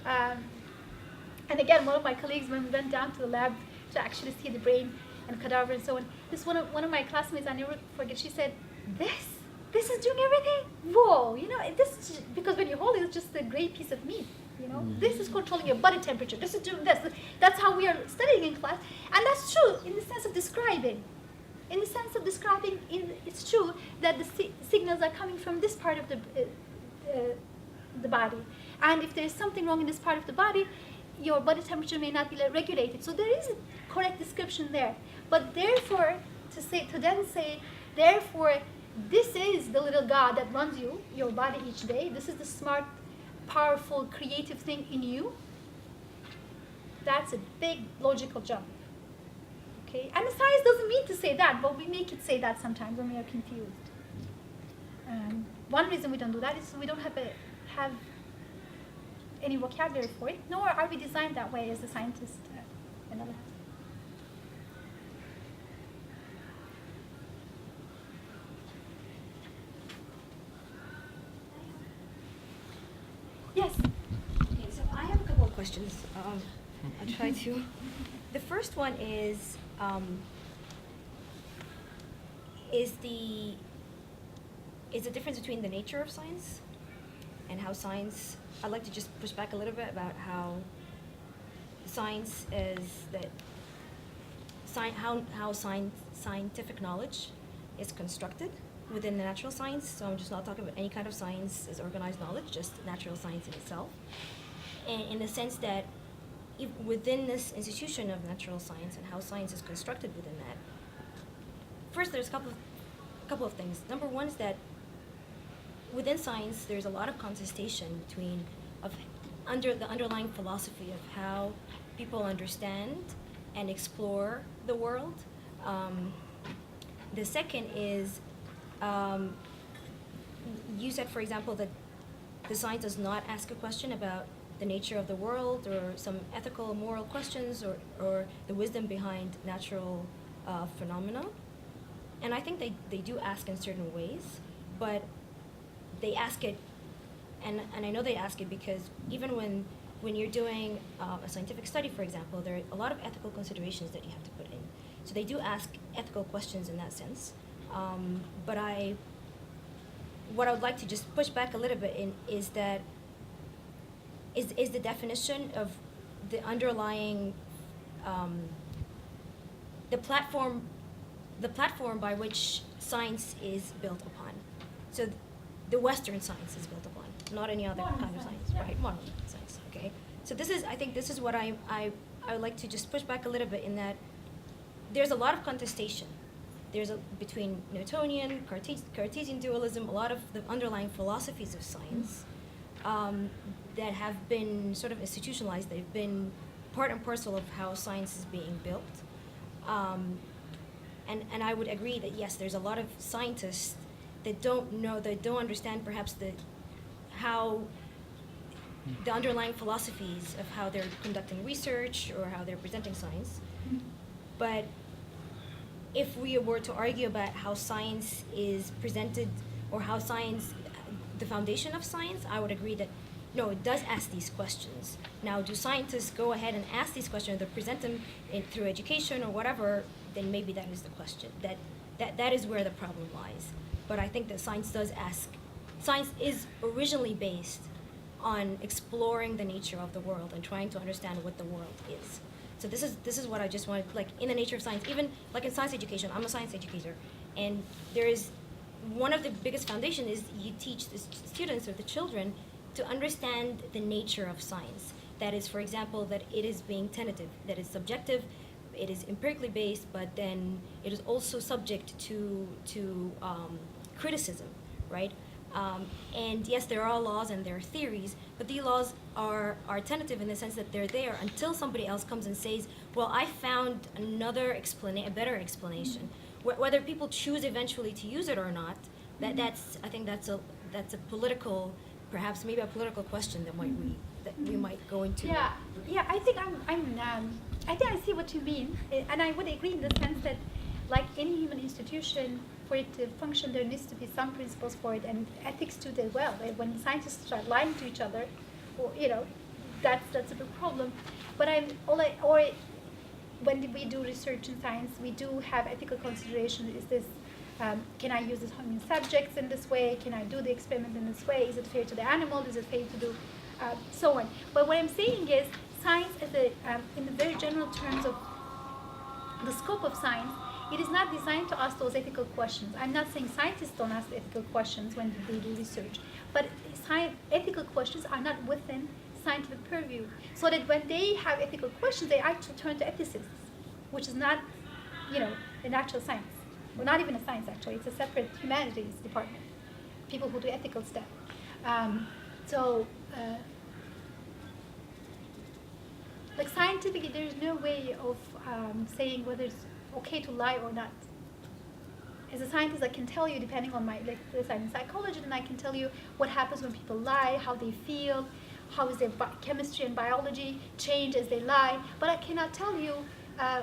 And again, one of my colleagues, when we went down to the lab to actually see the brain and cadaver and so on, this one of my classmates, I never forget, she said, this is doing everything? Whoa, you know, this is, because when you hold it, it's just a gray piece of meat, you know? This is controlling your body temperature, this is doing this. That's how we are studying in class, and that's true in the sense of describing. In the sense of describing, it's true that the signals are coming from this part of the body. And if there is something wrong in this part of the body, your body temperature may not be regulated. So there is a correct description there. But therefore, to then say, therefore, this is the little God that runs your body each day. This is the smart, powerful, creative thing in you. That's a big logical jump. Okay? And the science doesn't mean to say that, but we make it say that sometimes when we are confused. One reason we don't do that is we don't have any vocabulary for it, nor are we designed that way as a scientist. Yes? Okay, so I have a couple of questions. I'll try to. The first one is the difference between the nature of science and how science. I'd like to just push back a little bit about how science is that how scientific knowledge is constructed within the natural science. So I'm just not talking about any kind of science as organized knowledge, just natural science in itself. And in the sense that within this institution of natural science and how science is constructed within that, first there's a couple of things. Number one is that within science, there's a lot of contestation between the underlying philosophy of how people understand and explore the world. The second is, you said, for example, that the science does not ask a question about the nature of the world or some ethical, moral questions or the wisdom behind natural phenomena. And I think they do ask in certain ways, but they ask it, and I know they ask it because even when you're doing a scientific study, for example, there are a lot of ethical considerations that you have to put in. So they do ask ethical questions in that sense. But what I would like to just push back a little bit in is that is the definition of the underlying the platform by which science is built upon. So the Western science is built upon, not any other kind of science, right? Modern science, okay? So I think this is what I would like to just push back a little bit in that there's a lot of contestation. Between Newtonian, Cartesian dualism, a lot of the underlying philosophies of science that have been sort of institutionalized. They've been part and parcel of how science is being built. And I would agree that yes, there's a lot of scientists that don't understand perhaps how the underlying philosophies of how they're conducting research or how they're presenting science. But if we were to argue about how science is presented or how science, the foundation of science, I would agree that no, it does ask these questions. Now, do scientists go ahead and ask these questions or present them through education or whatever, then maybe that is the question. That is where the problem lies. But I think that science is originally based on exploring the nature of the world and trying to understand what the world is. So this is what I just wanted, like in the nature of science, even like in science education, I'm a science educator, and there is one of the biggest foundations is you teach the students or the children to understand the nature of science. That is, for example, that it is being tentative, that it's subjective, it is empirically based, but then it is also subject to criticism, right? And yes, there are laws and there are theories, but these laws are tentative in the sense that they're there until somebody else comes and says, well, I found a better explanation. Whether people choose eventually to use it or not, I think that's a political, perhaps maybe a political question that we might go into. Yeah. I think I think I see what you mean, and I would agree in the sense that, like any human institution, for it to function, there needs to be some principles for it, and ethics too as well. Like when scientists start lying to each other, or that's a big problem. But when we do research in science, we do have ethical considerations. Is this can I use this human subjects in this way? Can I do the experiment in this way? Is it fair to the animal? Is it fair to do so on? But what I'm saying is, science, in the very general terms of the scope of science, it is not designed to ask those ethical questions. I'm not saying scientists don't ask ethical questions when they do research, but ethical questions are not within scientific purview. So that when they have ethical questions, they actually turn to ethicists, which is not, a natural science. Well, not even a science, actually. It's a separate humanities department, people who do ethical stuff. Like scientifically, there's no way of saying whether it's okay to lie or not. As a scientist, I can tell you, depending on I'm in psychology, and I can tell you what happens when people lie, how they feel, how is their chemistry and biology change as they lie, but I cannot tell you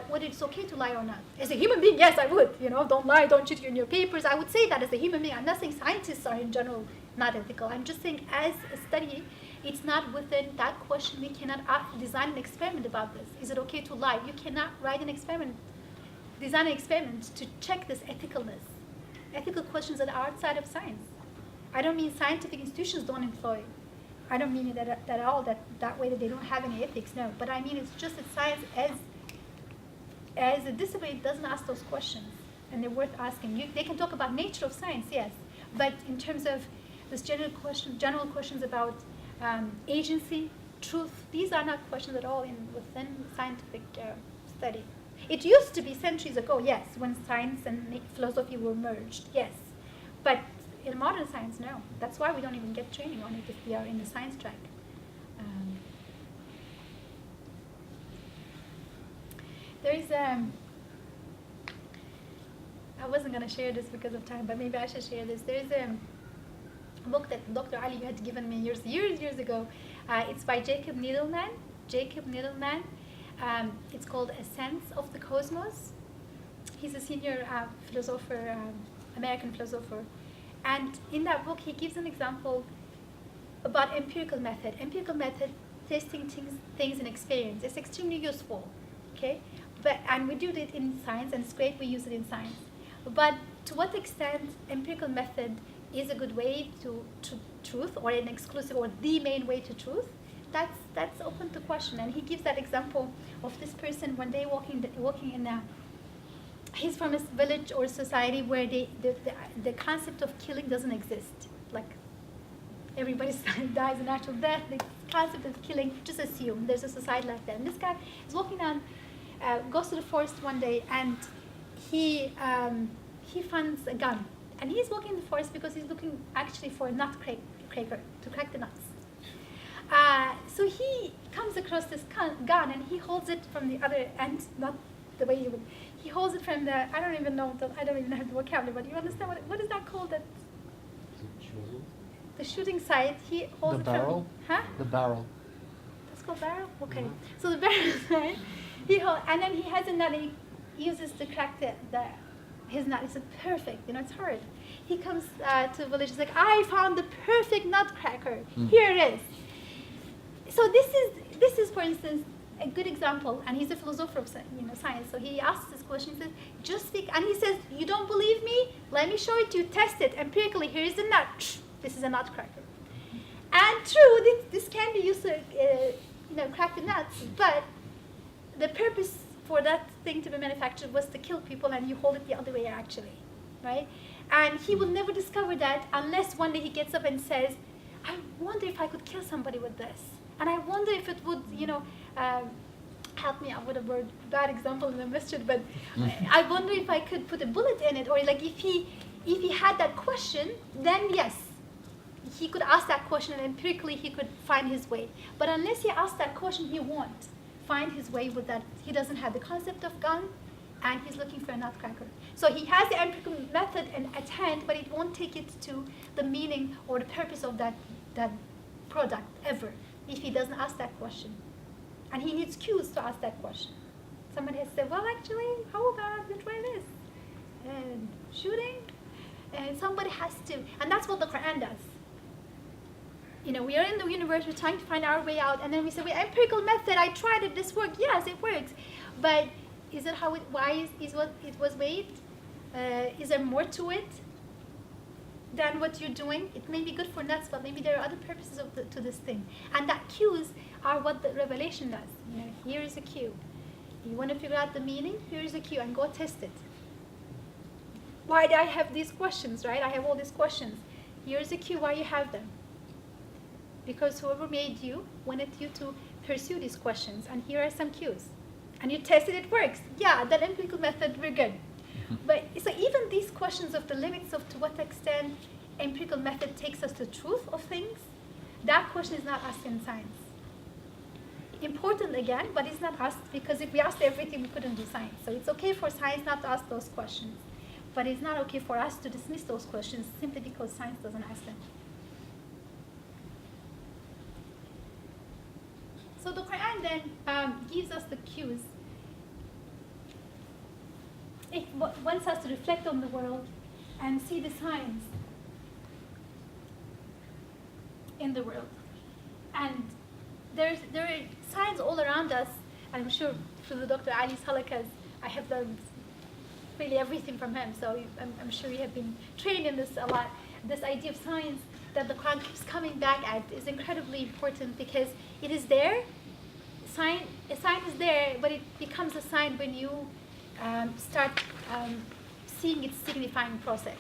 whether it's okay to lie or not. As a human being, yes, I would. Don't lie, don't cheat in your papers. I would say that as a human being. I'm not saying scientists are in general not ethical. I'm just saying as a study, it's not within that question. We cannot design an experiment about this. Is it okay to lie? You cannot design an experiment to check this ethicalness. Ethical questions that are outside of science. I don't mean scientific institutions don't employ. I don't mean that at all, that way that they don't have any ethics, no. But I mean it's just that science as a discipline doesn't ask those questions, and they're worth asking. They can talk about nature of science, yes, but in terms of this general questions about agency, truth, these are not questions at all within scientific study. It used to be centuries ago, yes, when science and philosophy were merged, yes, but in modern science, no. That's why we don't even get training on it if we are in the science track. I wasn't going to share this because of time, but maybe I should share this. There's a book that Dr. Ali had given me years ago. It's by Jacob Needleman. It's called A Sense of the Cosmos. He's a senior philosopher, American philosopher. And in that book, he gives an example about empirical method. Empirical method, testing things in experience. It's extremely useful, okay? And we do it in science, and it's great we use it in science. But to what extent empirical method is a good way to truth, or an exclusive, or the main way to truth, that's open to question. And he gives that example of this person one day walking in a, he's from a village or society where the concept of killing doesn't exist. Like everybody dies a natural death, the concept of killing, just assume there's a society like that. And this guy is walking down, goes to the forest one day, and he finds a gun. And he's walking in the forest because he's looking actually for a nut cracker to crack the nuts. So he comes across this gun, and he holds it from the other end, not the way you would. He holds it from the, I don't even know the vocabulary, but you understand what is that called? The shooting sight. He holds it barrel? From, The barrel. That's called barrel? Okay. Mm-hmm. So the barrel side, and then he has a nut, and he uses to crack his nut. It's perfect, it's hard. He comes to the village, he's like, I found the perfect nutcracker. Here it is. So this is, for instance, a good example, and he's a philosopher of science. So he asks this question. He says, "Just speak," and he says, "You don't believe me? Let me show it to you. Test it empirically. Here is the nut. This is a nutcracker." And true, this can be used to, crack the nuts. But the purpose for that thing to be manufactured was to kill people, and you hold it the other way, actually, right? And he will never discover that unless one day he gets up and says, "I wonder if I could kill somebody with this. And I wonder if it would, help me out with a bad example in the masjid, but I wonder if I could put a bullet in it." Or like if he had that question, then yes, he could ask that question and empirically he could find his way. But unless he asks that question, he won't find his way with that. He doesn't have the concept of gun, and he's looking for a nutcracker. So he has the empirical method at hand, but it won't take it to the meaning or the purpose of that product ever if he doesn't ask that question. And he needs cues to ask that question. Somebody has said, well, actually, how about we try this? And shooting? And somebody has to, and that's what the Quran does. You know, we are in the universe, we're trying to find our way out, and then we say, well, empirical method, I tried it, this worked. Yes, it works. But is it how it, why is what it was made? Is there more to it than what you're doing? It may be good for nuts, but maybe there are other purposes to this thing. And that cues are what the revelation does. You know, here is a cue. You want to figure out the meaning? Here is a cue, and go test it. Why do I have these questions, right? I have all these questions. Here's a cue why you have them. Because whoever made you wanted you to pursue these questions, and here are some cues. And you tested, it works. Yeah, that empirical method, we're good. But so even these questions of the limits of to what extent empirical method takes us to truth of things, that question is not asked in science. Important again, but it's not asked because if we asked everything, we couldn't do science. So it's okay for science not to ask those questions. But it's not okay for us to dismiss those questions simply because science doesn't ask them. So the Quran then gives us the cues. It wants us to reflect on the world and see the signs in the world. And there are signs all around us. I'm sure through Dr. Ali's halakas, I have learned really everything from him. So I'm sure you have been trained in this a lot. This idea of signs that the Quran keeps coming back at is incredibly important because it is there. A sign is there, but it becomes a sign when you start seeing its signifying process,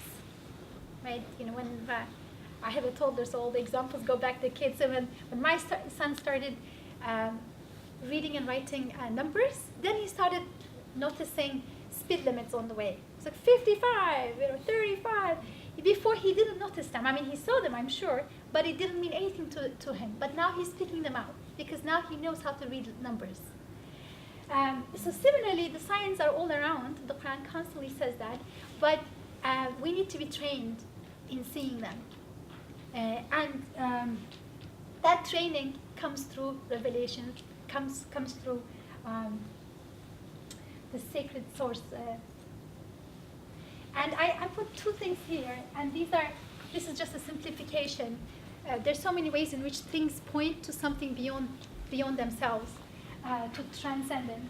right? You know, when I have a toddler, so all the examples go back to kids. So when my son started reading and writing numbers, then he started noticing speed limits on the way. It's like 55, 35. Before he didn't notice them. I mean, he saw them, I'm sure, but it didn't mean anything to him. But now he's picking them out because now he knows how to read numbers. So similarly, the signs are all around. The Quran constantly says that, but we need to be trained in seeing them. And that training comes through revelation, comes through the sacred source. And I put two things here, and this is just a simplification. There's so many ways in which things point to something beyond themselves, to transcendent.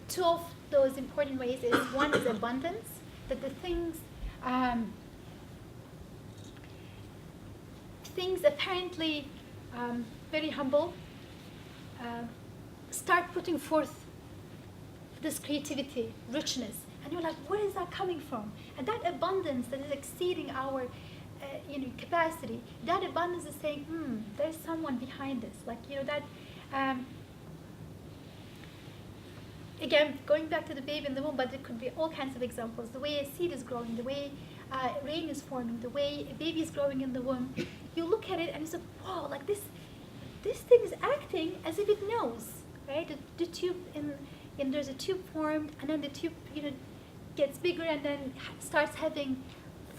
Two of those important ways is one is abundance, that the things apparently very humble start putting forth this creativity, richness. And you're like, where is that coming from? And that abundance that is exceeding our capacity, that abundance is saying, there's someone behind this. Like, that, again, going back to the baby in the womb, but it could be all kinds of examples. The way a seed is growing, the way rain is forming, the way a baby is growing in the womb. You look at it and you say, wow, like this thing is acting as if it knows, right? The tube, and there's a tube formed, and then the tube, gets bigger and then starts having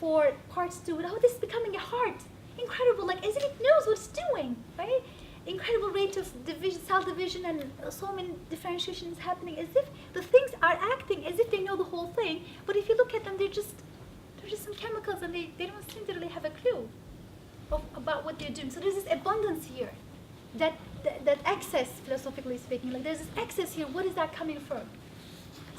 4 parts to it. Oh, this is becoming a heart. Incredible, like as if it knows what it's doing, right? Incredible rate of cell division and so many differentiations happening, as if the things are acting as if they know the whole thing. But if you look at them, they're just some chemicals, and they don't seem to really have a clue about what they're doing. So there's this abundance here, that excess, philosophically speaking, like there's this excess here. What is that coming from?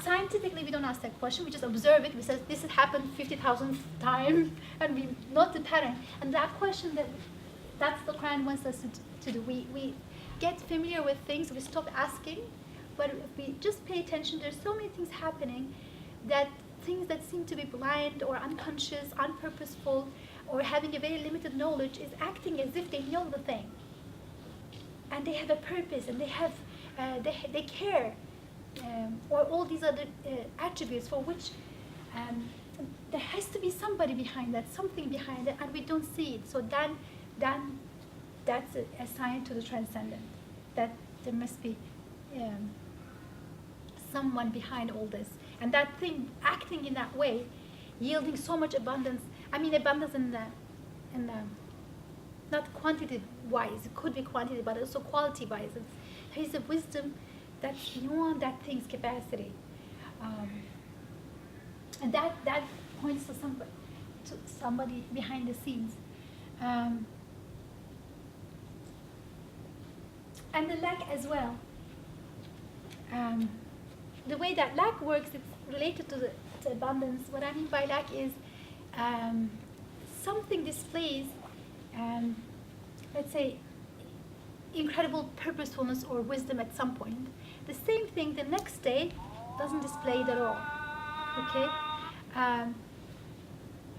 Scientifically, we don't ask that question. We just observe it. We say, this has happened 50,000 times, and we note the pattern. And that question, that's the Quran wants us to do. We get familiar with things. We stop asking. But if we just pay attention, there's so many things happening, that things that seem to be blind or unconscious, unpurposeful, or having a very limited knowledge is acting as if they know the thing. And they have a purpose, and they care. Or all these other attributes for which there has to be somebody behind that, something behind it, and we don't see it. So then that's a sign to the transcendent, that there must be someone behind all this. And that thing, acting in that way, yielding so much abundance. I mean, abundance in the not quantity-wise, it could be quantity, but also quality-wise. There's a wisdom that's beyond that thing's capacity. And that points to somebody behind the scenes. And the lack as well. The way that lack works, it's related to abundance. What I mean by lack is something displays, let's say, incredible purposefulness or wisdom at some point. The same thing the next day doesn't display it at all. Okay?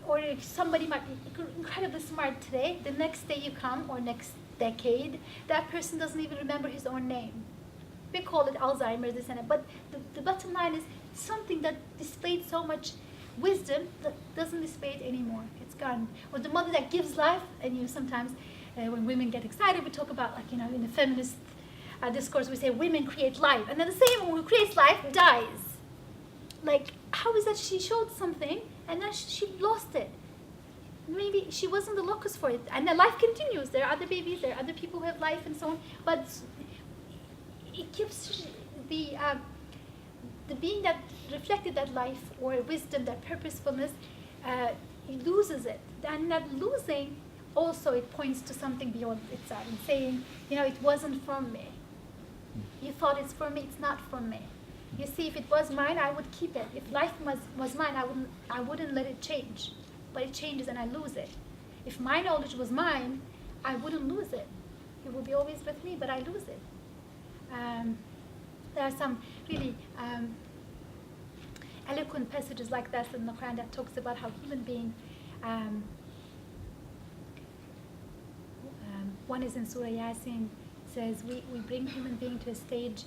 Or if somebody might be incredibly smart today, the next day you come, or next decade, that person doesn't even remember his own name. We call it Alzheimer's, this and that. But the bottom line is something that displayed so much wisdom that doesn't display it anymore. It's gone. Or the mother that gives life, and sometimes when women get excited, we talk about, in the feminist discourse, we say women create life. And then the same one who creates life dies. How is that she showed something and then she lost it? Maybe she wasn't the locus for it. And then life continues. There are other babies, there are other people who have life and so on. But it keeps the being that reflected that life or wisdom, that purposefulness, it loses it. And that losing also, it points to something beyond itself and saying, it wasn't from me. You thought it's from me, it's not from me. You see, if it was mine, I would keep it. If life was mine, I wouldn't let it change. But it changes and I lose it. If my knowledge was mine, I wouldn't lose it. It would be always with me, but I lose it. There are some really eloquent passages like that in the Quran that talks about how human being, one is in Surah Yasin, says we bring human being to a stage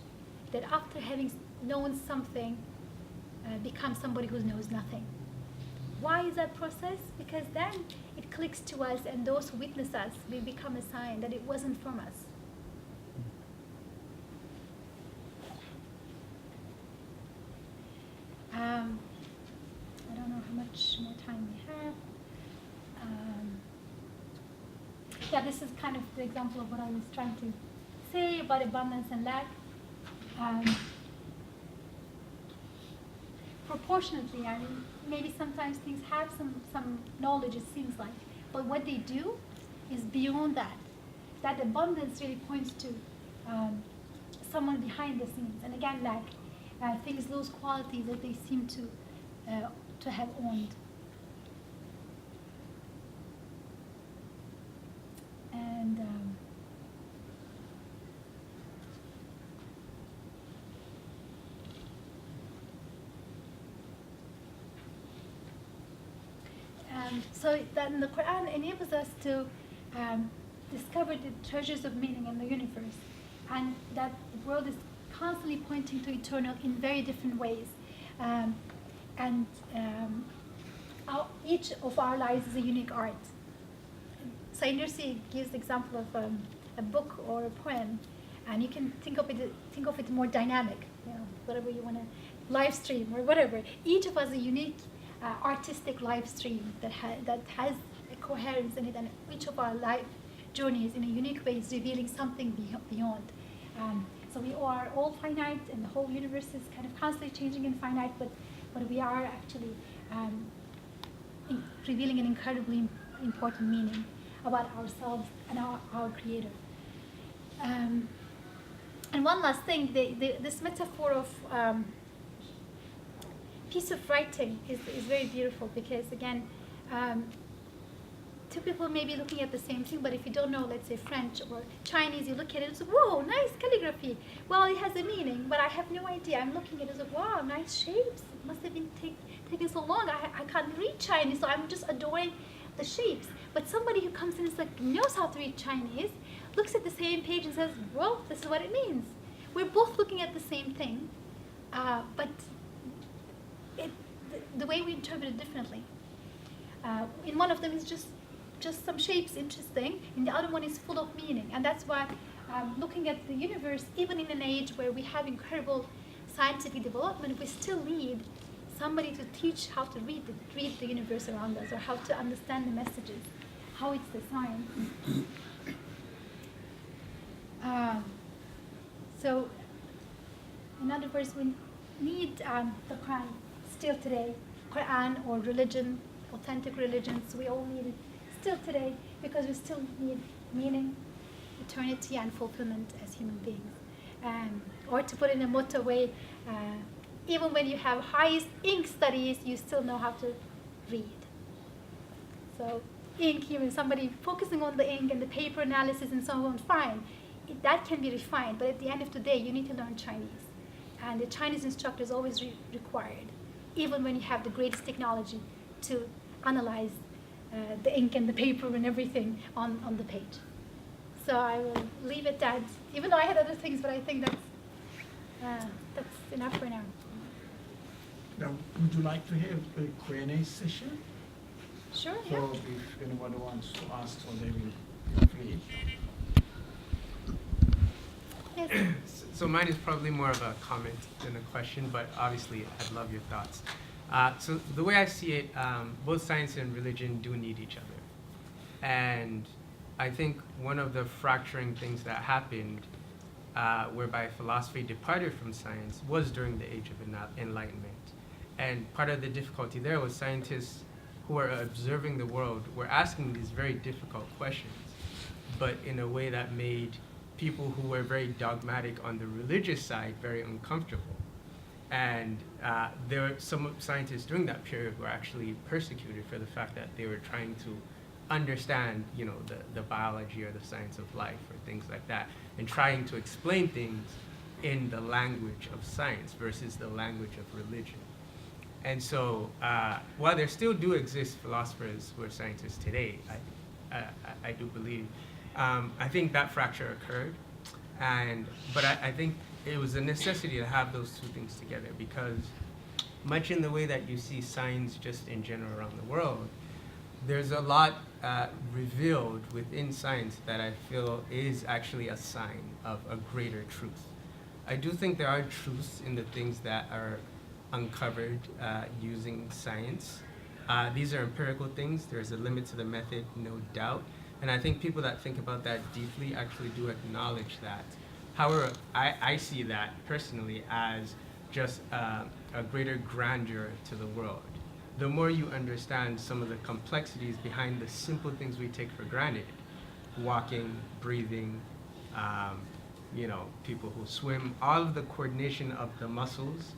that after having known something, becomes somebody who knows nothing. Why is that process? Because then it clicks to us, and those who witness us, we become a sign that it wasn't from us. I don't know how much more time we have. This is kind of the example of what I was trying to say about abundance and lack. Proportionately, maybe sometimes things have some knowledge, it seems like, but what they do is beyond that. That abundance really points to someone behind the scenes. And again, lack, things lose quality that they seem to have owned. And so then the Quran enables us to discover the treasures of meaning in the universe, and that the world is constantly pointing to eternal in very different ways. Each of our lives is a unique art. Saint Nursi gives the example of a book or a poem, and you can think of it more dynamic, whatever you want to live stream or whatever. Each of us a unique artistic live stream that has a coherence in it, and each of our life journeys in a unique way is revealing something beyond. So we are all finite, and the whole universe is kind of constantly changing and finite, but we are actually revealing an incredibly important meaning about ourselves and our Creator. And one last thing, this metaphor of piece of writing is very beautiful, because again, two people may be looking at the same thing, but if you don't know, let's say French or Chinese, you look at it and say, whoa, nice calligraphy. Well, it has a meaning, but I have no idea. I'm looking at it and say, wow, nice shapes. It must have been taking so long. I can't read Chinese, so I'm just adoring the shapes. But somebody who comes in and knows how to read Chinese, looks at the same page and says, well, this is what it means. We're both looking at the same thing, but the way we interpret it differently. In one of them is just some shapes interesting, and the other one is full of meaning. And that's why looking at the universe, even in an age where we have incredible scientific development, we still need somebody to teach how to read the universe around us, or how to understand the messages, how it's designed. So, in other words, we need the Quran still today. Quran or religion, authentic religions, we all need it still today, because we still need meaning, eternity, and fulfillment as human beings. Or to put it in a motto way, even when you have highest ink studies, you still know how to read. So ink, even somebody focusing on the ink and the paper analysis and so on, fine. That can be refined, but at the end of the day, you need to learn Chinese. And the Chinese instructor is always required, even when you have the greatest technology to analyze the ink and the paper and everything on the page. So I will leave it at, even though I had other things, but I think that's enough for now. Now, would you like to have a Q&A session? Sure, So yeah. if anybody wants to ask, so they will be free. Yes. So mine is probably more of a comment than a question, but obviously I'd love your thoughts. So the way I see it, both science and religion do need each other. And I think one of the fracturing things that happened, whereby philosophy departed from science, was during the Age of Enlightenment. And part of the difficulty there was scientists who were observing the world were asking these very difficult questions, but in a way that made people who were very dogmatic on the religious side very uncomfortable. And there were some scientists during that period were actually persecuted for the fact that they were trying to understand, the biology or the science of life or things like that, and trying to explain things in the language of science versus the language of religion. And so, while there still do exist philosophers who are scientists today, I do believe, I think that fracture occurred, but I think it was a necessity to have those two things together, because much in the way that you see signs just in general around the world, there's a lot revealed within science that I feel is actually a sign of a greater truth. I do think there are truths in the things that are uncovered using science. These are empirical things. There's a limit to the method, no doubt. And I think people that think about that deeply actually do acknowledge that. However, I see that personally as just a greater grandeur to the world. The more you understand some of the complexities behind the simple things we take for granted, walking, breathing, people who swim, all of the coordination of the muscles,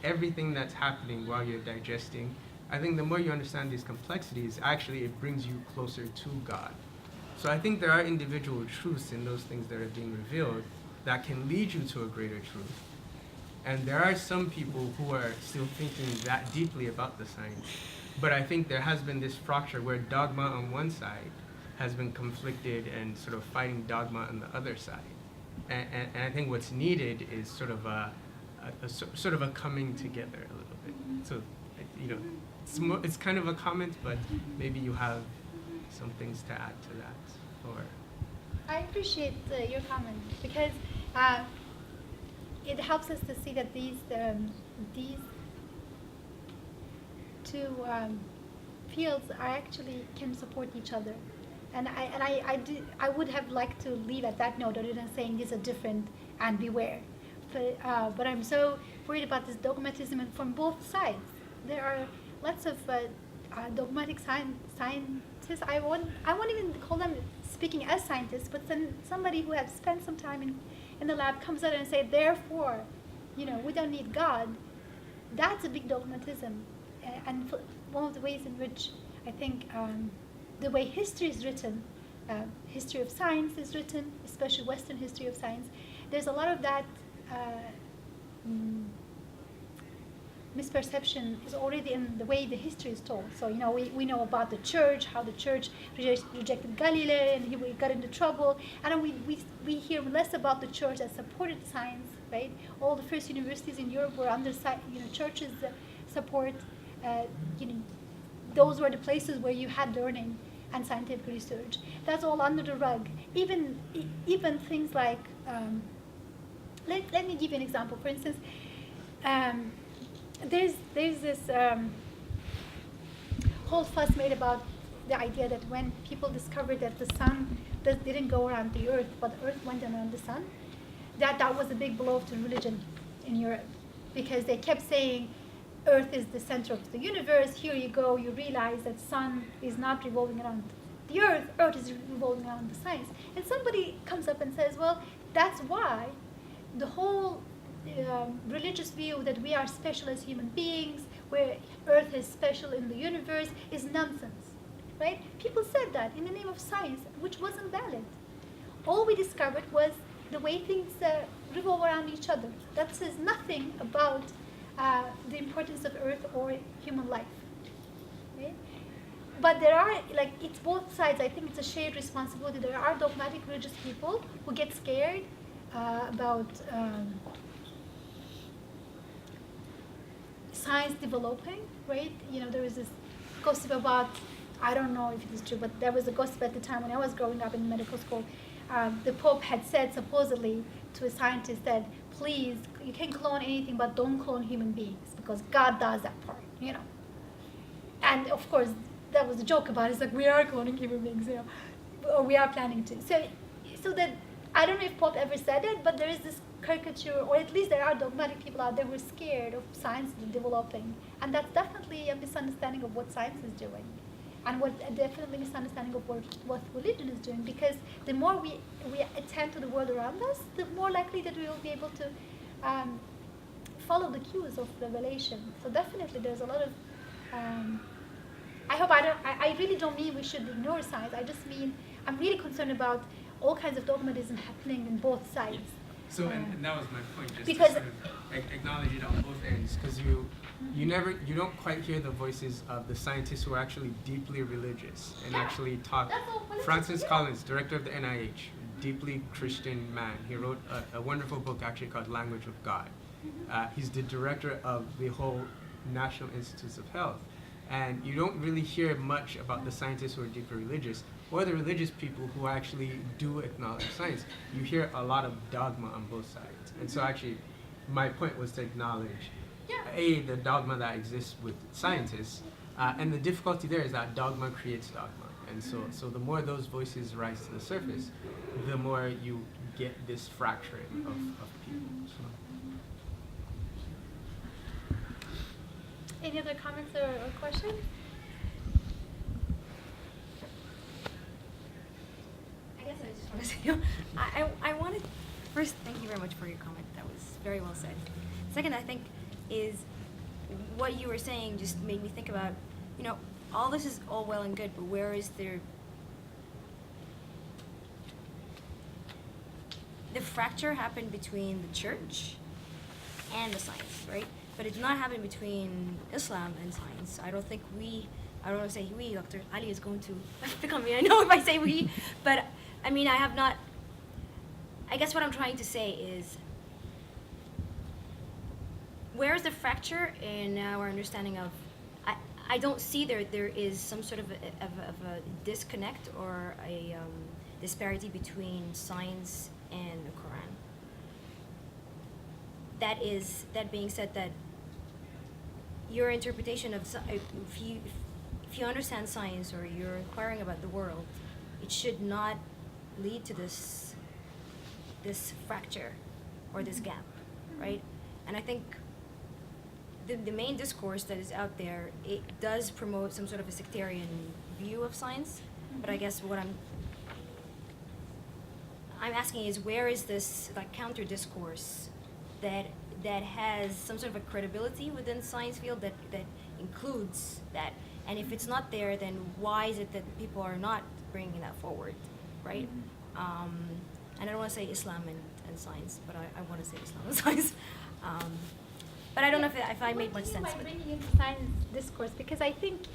everything that's happening while you're digesting, I think the more you understand these complexities, actually it brings you closer to God. So I think there are individual truths in those things that are being revealed that can lead you to a greater truth. And there are some people who are still thinking that deeply about the science. But I think there has been this fracture where dogma on one side has been conflicted and sort of fighting dogma on the other side. And I think what's needed is sort of a coming together a little bit. So, it's kind of a comment, but maybe you have some things to add to that. Or I appreciate your comment, because it helps us to see that these two fields are actually can support each other. And I would have liked to leave at that note, other than saying these are different and beware. But I'm so worried about this dogmatism from both sides. There are lots of dogmatic scientists. I won't even call them speaking as scientists, but then somebody who has spent some time in the lab comes out and say, therefore, we don't need God. That's a big dogmatism. And one of the ways in which I think the way history is written, history of science is written, especially Western history of science, there's a lot of that misperception is already in the way the history is told. So, we know about the church, how the church rejected Galilei and he got into trouble. And we hear less about the church that supported science, right? All the first universities in Europe were under churches' support. you know, those were the places where you had learning and scientific research. That's all under the rug. Even things like, let me give you an example. For instance, there's this whole fuss made about the idea that when people discovered that the sun didn't go around the earth, but the earth went around the sun, that was a big blow to religion in Europe, because they kept saying earth is the center of the universe. Here you go, you realize that sun is not revolving around the earth is revolving around the science. And somebody comes up and says, well, that's why the whole religious view that we are special as human beings, where earth is special in the universe, is nonsense, right? People said that in the name of science, which wasn't valid. All we discovered was the way things revolve around each other. That says nothing about the importance of earth or human life, right? But there are, like, it's both sides. I think it's a shared responsibility. There are dogmatic religious people who get scared about science developing, right? You know, there was this gossip about, I don't know if it is true, but there was a gossip at the time when I was growing up in medical school. The Pope had said supposedly to a scientist that, please, you can clone anything, but don't clone human beings, because God does that part, you know. And of course, that was a joke about it. It's like, we are cloning human beings, you know, or we are planning to. So that, I don't know if Pope ever said it, but there is this caricature, or at least there are dogmatic people out there who are scared of science developing. And that's definitely a misunderstanding of what science is doing. And definitely misunderstanding of what religion is doing, because the more we attend to the world around us, the more likely that we will be able to follow the cues of revelation. So definitely there's a lot of, I really don't mean we should ignore science. I just mean I'm really concerned about all kinds of dogmatism happening in both sides. So, and that was my point, just because to sort of acknowledge it on both ends, because you don't quite hear the voices of the scientists who are actually deeply religious and actually talk. Francis Collins, director of the NIH, deeply Christian man. He wrote a wonderful book actually called Language of God. He's the director of the whole National Institutes of Health. And you don't really hear much about the scientists who are deeply religious or the religious people who actually do acknowledge science. You hear a lot of dogma on both sides. And so actually, my point was to acknowledge, A, the dogma that exists with scientists, and the difficulty there is that dogma creates dogma. And so the more those voices rise to the surface, the more you get this fracturing of people. So. Any other comments or questions? I guess I just want to say, I wanted, first, thank you very much for your comment. That was very well said. Second, I think, is what you were saying just made me think about, you know, all this is all well and good, but where is the fracture happened between the church and the science, right? But it did not happen between Islam and science. I don't want to say we, Dr. Ali is going to pick on me, I know if I say we, but I mean, I guess what I'm trying to say is, where's the fracture in our understanding of, I don't see there is some sort of a disconnect or a disparity between science and the Quran. That being said, that your interpretation of, if you understand science or you're inquiring about the world, it should not lead to this fracture or this gap, right? And I think the main discourse that is out there, it does promote some sort of a sectarian view of science, but I guess what I'm asking is, where is this like counter discourse that has some sort of a credibility within the science field that includes that? And if it's not there, then why is it that people are not bringing that forward, right? And I don't want to say Islam and science, but I want to say Islam and science. But I don't know if I made much sense. What do you mean by bringing into science discourse? Because I think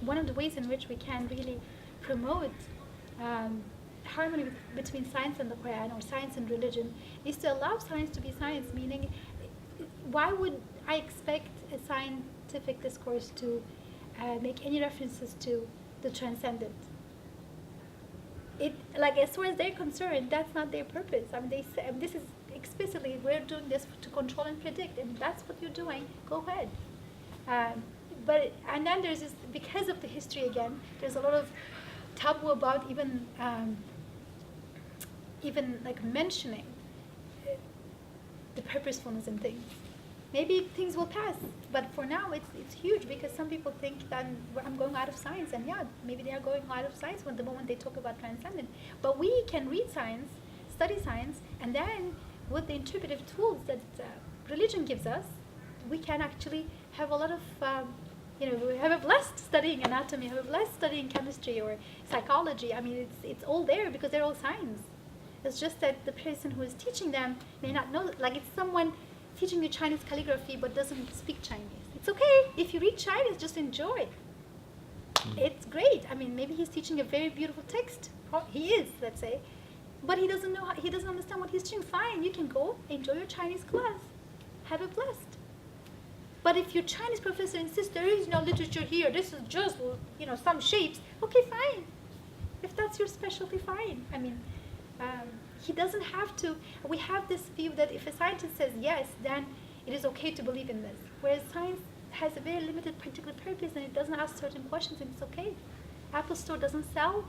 one of the ways in which we can really promote harmony between science and the Quran, or science and religion, is to allow science to be science. Meaning, why would I expect a scientific discourse to make any references to the transcendent. It, like, as far as they're concerned, that's not their purpose. I mean, they say, I mean, this is explicitly, we're doing this to control and predict, and that's what you're doing. Go ahead. And then there's this, because of the history again, there's a lot of taboo about even like mentioning the purposefulness in things. Maybe things will pass, but for now it's huge because some people think that I'm going out of science, and yeah, maybe they are going out of science when the moment they talk about transcendent. But we can read science, study science, and then with the interpretive tools that religion gives us, we can actually have a lot of, we have a blessed studying anatomy, have a blessed studying chemistry or psychology. I mean, it's all there because they're all science. It's just that the person who is teaching them may not know. Like, it's someone teaching you Chinese calligraphy but doesn't speak Chinese. It's okay. If you read Chinese, just enjoy. It's great. I mean, maybe he's teaching a very beautiful text. He is, let's say. But he doesn't know, he doesn't understand what he's teaching. Fine, you can go enjoy your Chinese class. Have it blessed. But if your Chinese professor insists there is no literature here, this is just, some shapes, okay, fine. If that's your specialty, fine. I mean, he doesn't have to. We have this view that if a scientist says yes, then it is okay to believe in this. Whereas science has a very limited particular purpose and it doesn't ask certain questions, and it's okay. Apple Store doesn't sell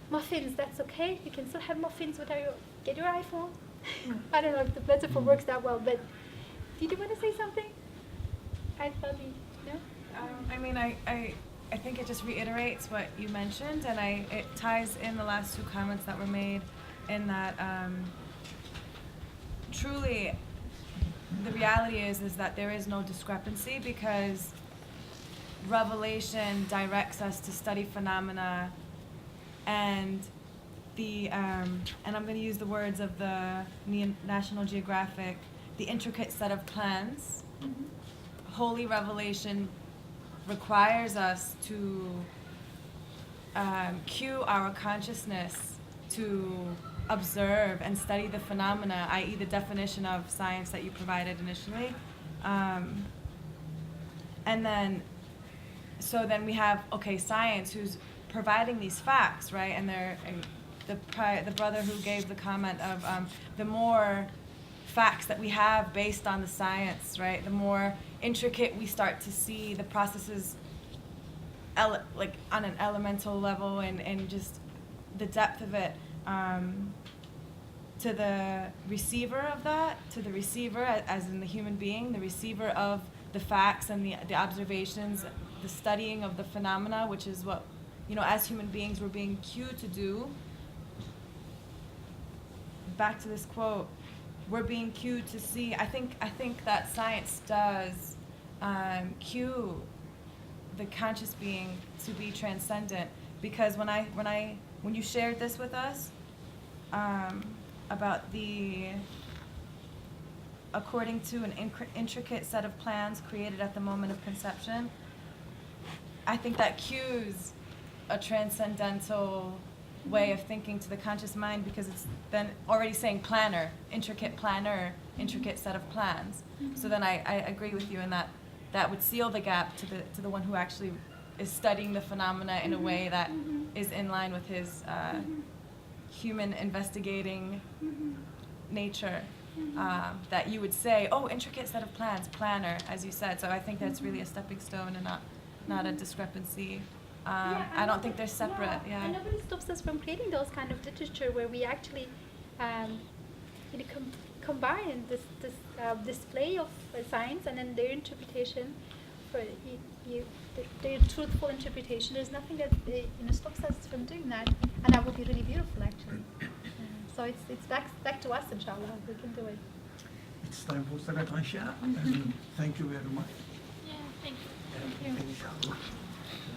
muffins, that's okay. You can still have muffins without get your iPhone. I don't know if the metaphor works that well, but did you want to say something? I thought no? I mean, I think it just reiterates what you mentioned, and it ties in the last two comments that were made, in that truly the reality is that there is no discrepancy, because revelation directs us to study phenomena, and and I'm going to use the words of the National Geographic, the intricate set of plans. Mm-hmm. Holy revelation requires us to cue our consciousness to observe and study the phenomena, i.e. the definition of science that you provided initially. And then we have, science who's providing these facts, right? And the brother who gave the comment of the more facts that we have based on the science, right? The more intricate we start to see the processes like on an elemental level, and just the depth of it, to the receiver of that, to the receiver as in the human being, the receiver of the facts and the observations, the studying of the phenomena, which is what, as human beings we're being cued to do. Back to this quote, we're being cued to see. I think that science does cue the conscious being to be transcendent, because when you shared this with us about according to an intricate set of plans created at the moment of conception, I think that cues a transcendental way of thinking to the conscious mind, because it's then already saying planner, intricate set of plans. So then I agree with you in that would seal the gap to the one who actually is studying the phenomena in a way that is in line with his human investigating nature. That you would say, intricate set of plans, planner, as you said. So I think that's really a stepping stone and not a discrepancy. I don't think they're separate. Yeah. And nobody stops us from creating those kind of literature where we actually combine this display of science and then their interpretation, for their truthful interpretation. There's nothing that stops us from doing that, and that would be really beautiful, actually. So it's back to us, inshallah. We can do it. It's time for Salat Isha, and thank you very much. Yeah, thank you. Inshallah.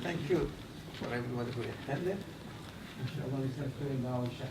Thank you for everyone who attended. Inshallah, it's like now Isha.